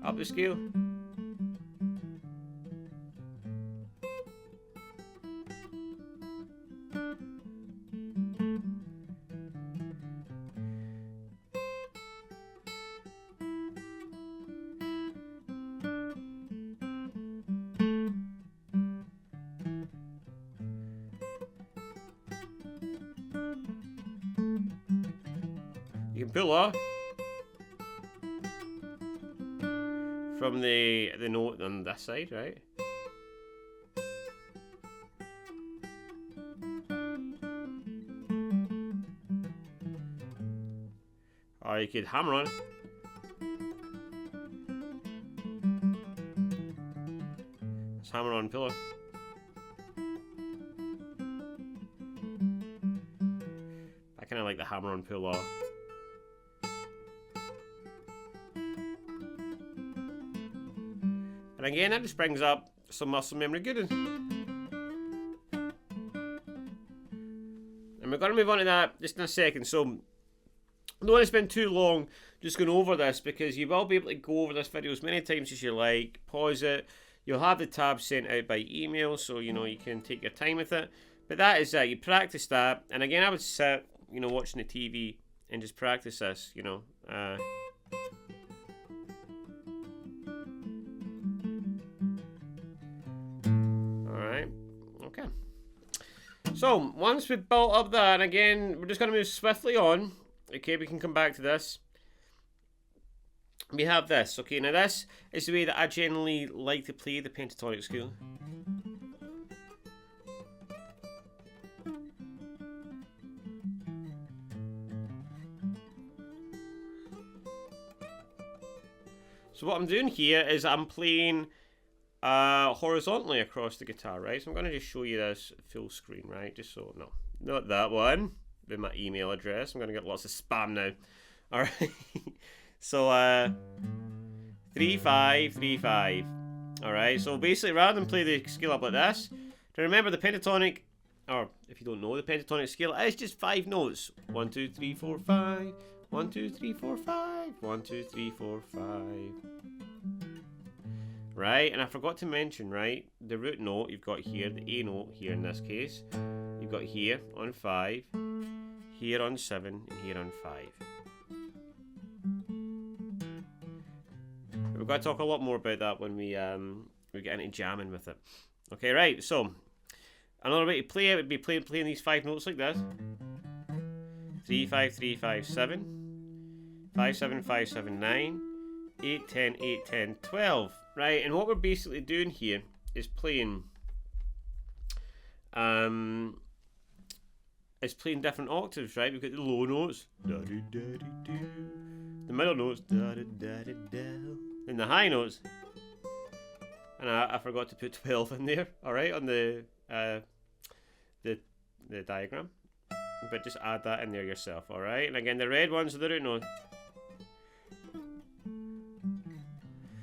[SPEAKER 1] up the scale. You can pull off from the note on this side, right? Or you could hammer on it. Just hammer on pillow. I kind of like the hammer on pillow. And again, that just brings up some muscle memory good. And we're going to move on to that just in a second. So, I don't want to spend too long just going over this, because you will be able to go over this video as many times as you like, pause it. You'll have the tabs sent out by email, so you know you can take your time with it. But that is you practice that, and again I would sit, you know, watching the TV and just practice this, you know. Alright, okay. So, once we've built up that, and again, we're just going to move swiftly on. Okay, we can come back to this. We have this. Okay, now this is the way that I generally like to play the pentatonic scale. So what I'm doing here is I'm playing horizontally across the guitar, right? So I'm going to just show you this full screen, right? Just so, no, not that one, with my email address. I'm going to get lots of spam now. All right. So 3 5 3 5. All right. So basically, rather than play the scale up like this, to remember the pentatonic, or if you don't know the pentatonic scale, it's just 5 notes. 1 2 3 4 5. 1 2 3 4 5. 1 2 3 4 5. Right, and I forgot to mention, right, the root note you've got here, the A note here in this case, you've got here on 5, here on 7, and here on 5. We've got to talk a lot more about that when we get into jamming with it. Okay, right, so another way to play it would be playing these 5 notes like this. 3 5 3 5 7, 5 7 5 7 9, 8 10 8 10 12. Right, and what we're basically doing here is playing different octaves, right? We've got the low notes, the middle notes, and the high notes. And I forgot to put 12 in there, alright, on the diagram. But just add that in there yourself, alright? And again, the red ones are the root notes.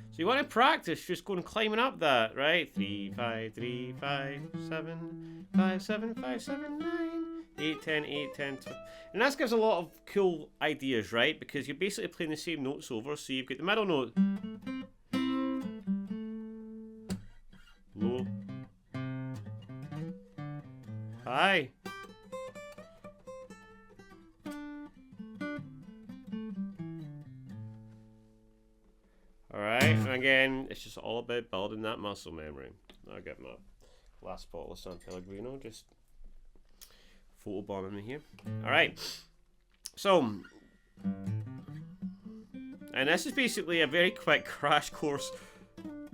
[SPEAKER 1] So you want to practice just going climbing up that, right? 3 5 3 5 7 5 7 5 7 9 8 10 8 10 12. And that gives a lot of cool ideas, right? Because you're basically playing the same notes over. So you've got the middle note, low, high, alright, and again, it's just all about building that muscle memory. I'll get my last bottle of San Pellegrino, just photobombing me here. Alright, so, and this is basically a very quick crash course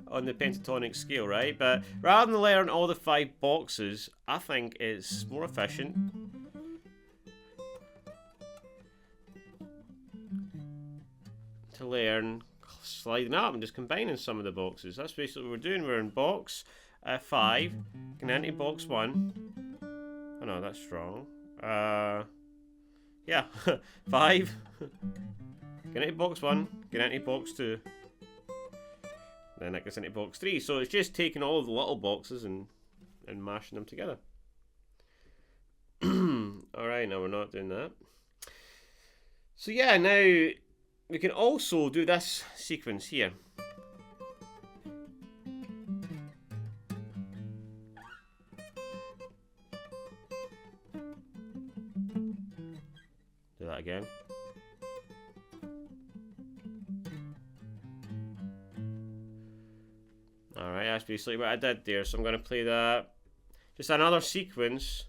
[SPEAKER 1] on the pentatonic scale, right? But rather than learn all the 5 boxes, I think it's more efficient to learn sliding up and just combining some of the boxes. That's basically what we're doing. We're in box 5, going into box 1. Oh no, that's wrong. Yeah, 5, going into box 1, going into box 2. Then that gets into box 3. So it's just taking all of the little boxes and mashing them together. Alright, now we're not doing that. So yeah, now we can also do this sequence here. Do that again. Alright, that's basically what I did there. So I'm going to play that. Just another sequence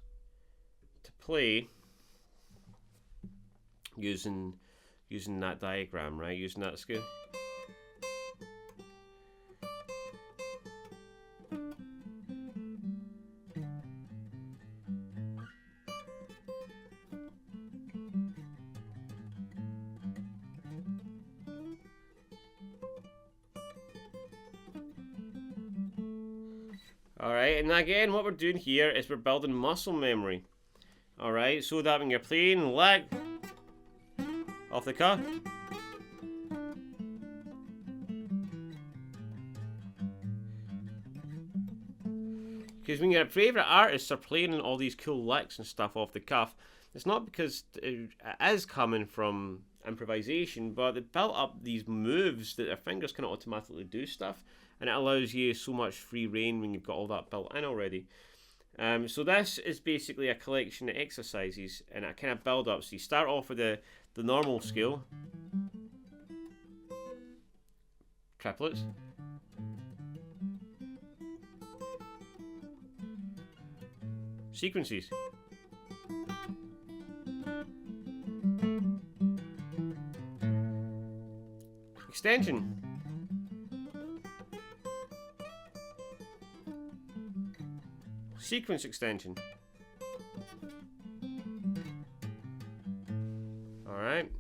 [SPEAKER 1] to play using that diagram, right? Using that scale. Alright, and again, what we're doing here is we're building muscle memory. Alright, so that when you're playing lick off the cuff, because when your favourite artists are playing all these cool licks and stuff off the cuff, it's not because it is coming from improvisation, but they built up these moves that their fingers can automatically do stuff, and it allows you so much free reign when you've got all that built in already. So this is basically a collection of exercises and a kind of build up. So you start off with the normal scale, triplets, sequences, extension, sequence extension. Alright.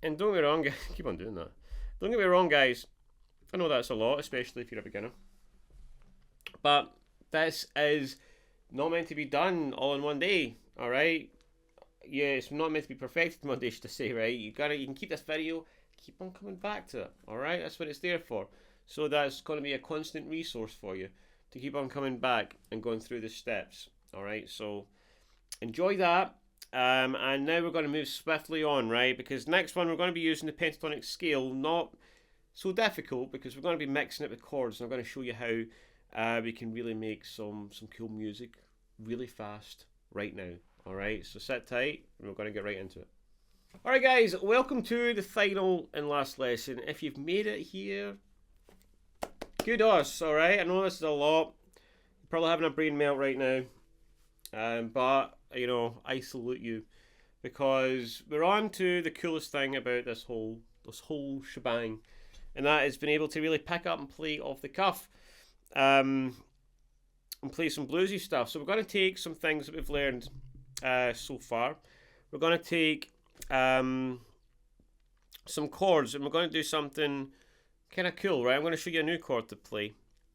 [SPEAKER 1] And don't get me wrong, keep on doing that. Don't get me wrong, guys. I know that's a lot, especially if you're a beginner. But this is not meant to be done all in one day, alright? Yeah, it's not meant to be perfected in one day, should I say, right? You can keep this video, keep on coming back to it, alright? That's what it's there for. So that's going to be a constant resource for you to keep on coming back and going through the steps. Alright, so enjoy that. And now we're going to move swiftly on, right? Because next one we're going to be using the pentatonic scale. Not so difficult because we're going to be mixing it with chords. And I'm going to show you how we can really make some cool music really fast right now. Alright, so sit tight and we're going to get right into it. Alright guys, welcome to the final and last lesson. If you've made it here, kudos, alright? I know this is a lot. You're probably having a brain melt right now. But, you know, I salute you. Because we're on to the coolest thing about this whole shebang. And that is being able to really pick up and play off the cuff. And play some bluesy stuff. So we're going to take some things that we've learned so far. We're going to take some chords. And we're going to do something kind of cool, right? I'm going to show you a new chord to play.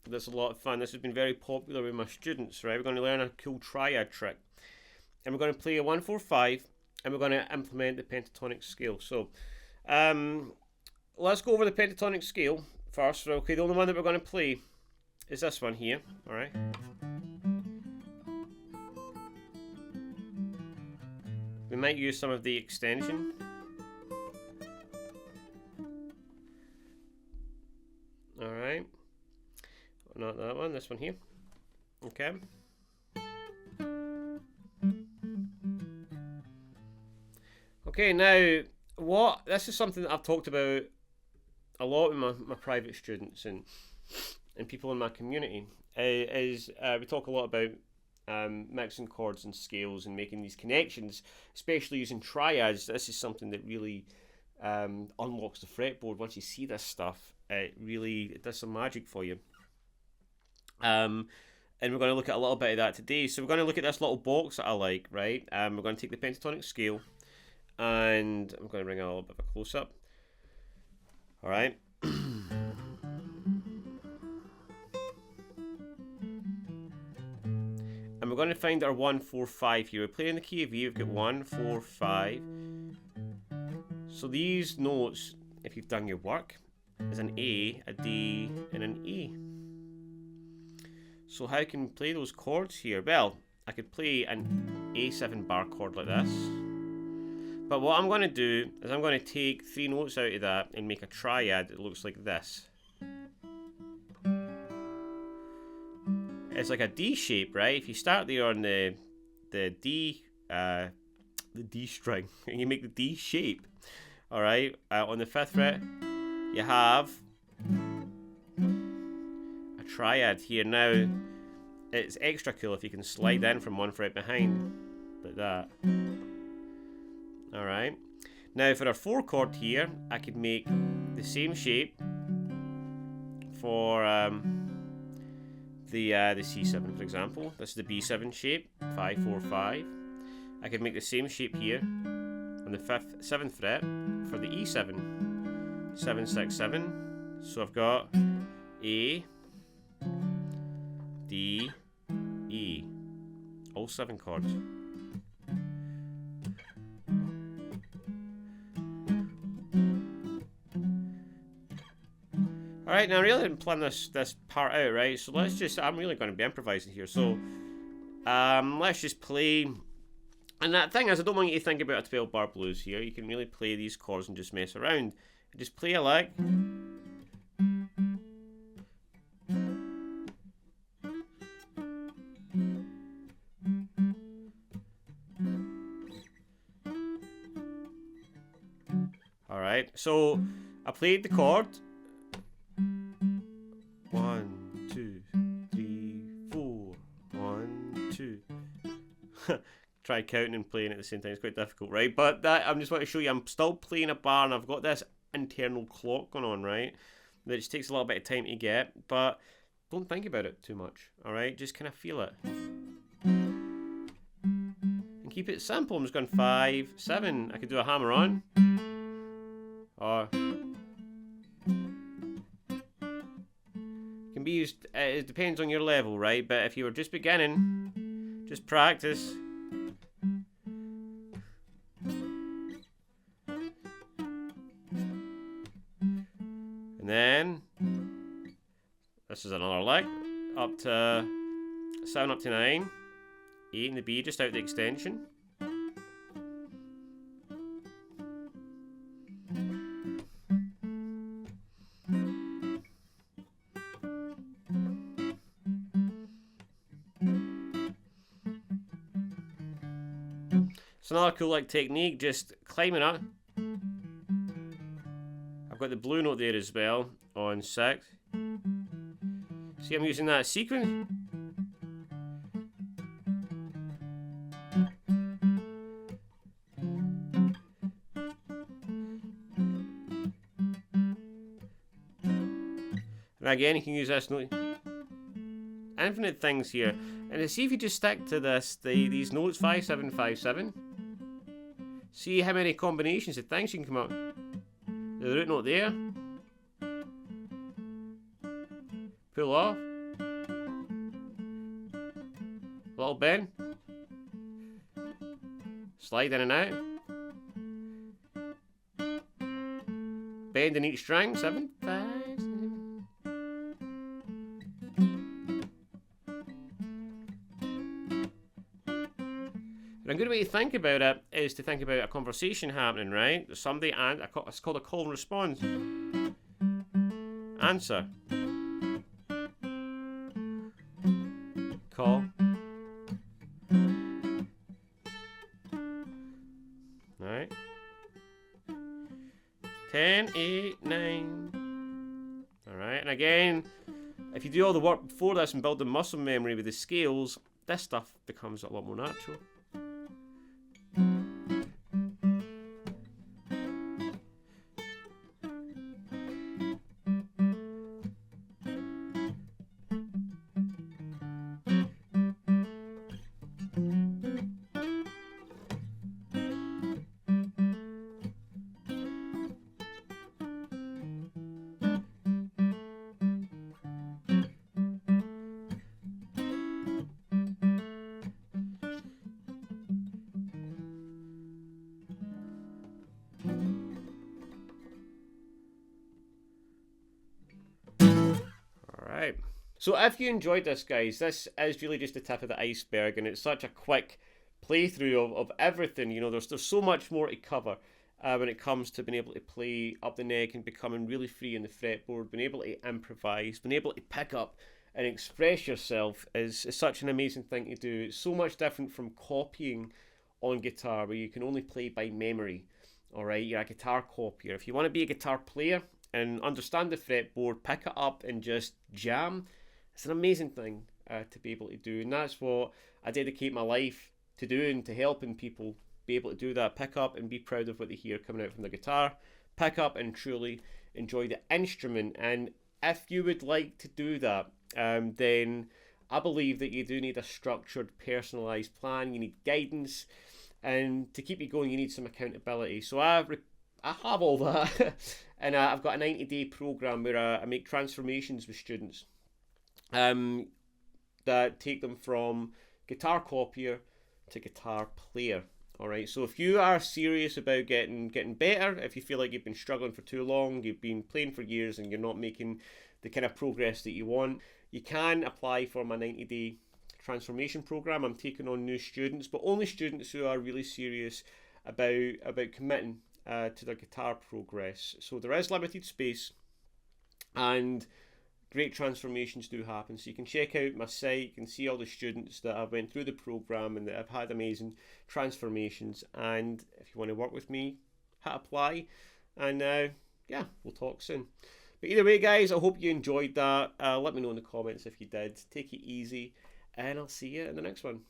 [SPEAKER 1] That's a lot of fun. This has been very popular with my students, right? We're going to learn a cool triad trick. And we're going to play a 1-4-5 and we're going to implement the pentatonic scale. So, let's go over the pentatonic scale first. Okay, the only one that we're going to play is this one here, alright? We might use some of the extension. Alright. Not that one, this one here. Okay. Okay, now, this is something that I've talked about a lot with my private students and people in my community, we talk a lot about mixing chords and scales and making these connections, especially using triads. This is something that really unlocks the fretboard. Once you see this stuff, it does some magic for you. And we're going to look at a little bit of that today. So we're going to look at this little box that I like, right? We're going to take the pentatonic scale, and I'm going to bring a little bit of a close-up. All right. And we're going to find our 1-4-5 here. We play in the key of E. We've got 1-4-5. So these notes, if you've done your work, is an A, a D, and an E. So how can we play those chords here? Well, I could play an A7 bar chord like this. But what I'm going to do is I'm going to take 3 notes out of that and make a triad that looks like this. It's like a D shape, right? If you start there on the D string and you make the D shape, all right. On the 5th fret, you have a triad here. Now, it's extra cool if you can slide in from 1 fret behind, like that. All right. Now, for our 4 chord here, I could make the same shape for the C7, for example. This is the B7 shape, 5-4-5. I could make the same shape here on the 7th fret for the E7, 7-6-7. So I've got A, D, E, all 7 chords. Alright, now I really didn't plan this part out, right? So let's just, I'm really going to be improvising here. So, let's just play. And that thing is, I don't want you to think about a 12-bar blues here. You can really play these chords and just mess around. Just play a lick. Alright, so I played the chord. 1, 2, 3, 4. 1, 2. Try counting and playing at the same time. It's quite difficult, right? But that I'm just want to show you. I'm still playing a bar, and I've got this internal clock going on, right? That just takes a little bit of time to get, but don't think about it too much. All right, just kind of feel it. And keep it simple. I'm just going 5, 7. I could do a hammer on. Or can be used, it depends on your level, right? But if you were just beginning, just practice. And then this is another lick up to 7 up to 9, 8 in the B, just out the extension. It's another cool like technique, just climbing up. I've got the blue note there as well on 6. See, I'm using that sequence. And again, you can use this note. Infinite things here. And see if you just stick to this, these notes, 5, 7, 5, 7. See how many combinations of things you can come up. The root note there. Pull off. Little bend. Slide in and out. Bend in each string. 7, 5, 7. And a good way to think about it is to think about a conversation happening, right? There's somebody, and it's called a call and response. Answer. Call. Alright. 10, 8, 9. Alright, and again, if you do all the work before this and build the muscle memory with the scales, this stuff becomes a lot more natural. So if you enjoyed this, guys, this is really just the tip of the iceberg, and it's such a quick playthrough of everything. You know, there's so much more to cover when it comes to being able to play up the neck and becoming really free in the fretboard, being able to improvise, being able to pick up and express yourself is such an amazing thing to do. It's so much different from copying on guitar, where you can only play by memory. All right, you're a guitar copier. If you want to be a guitar player and understand the fretboard, pick it up and just jam. It's an amazing thing to be able to do, and that's what I dedicate my life to doing, to helping people be able to do that. Pick up and be proud of what they hear coming out from the guitar. Pick up and truly enjoy the instrument. And if you would like to do that, then I believe that you do need a structured, personalised plan. You need guidance, and to keep you going, you need some accountability. So I have all that, and I've got a 90-day program where I make transformations with students. That take them from guitar copier to guitar player. Alright, so if you are serious about getting better, if you feel like you've been struggling for too long, you've been playing for years and you're not making the kind of progress that you want, you can apply for my 90-day transformation program. I'm taking on new students, but only students who are really serious about committing to their guitar progress. So there is limited space, and great transformations do happen. So you can check out my site, you can see all the students that have went through the program and that have had amazing transformations. And if you want to work with me, hit apply, And yeah, we'll talk soon. But either way, guys, I hope you enjoyed that. Let me know in the comments if you did. Take it easy, and I'll see you in the next one.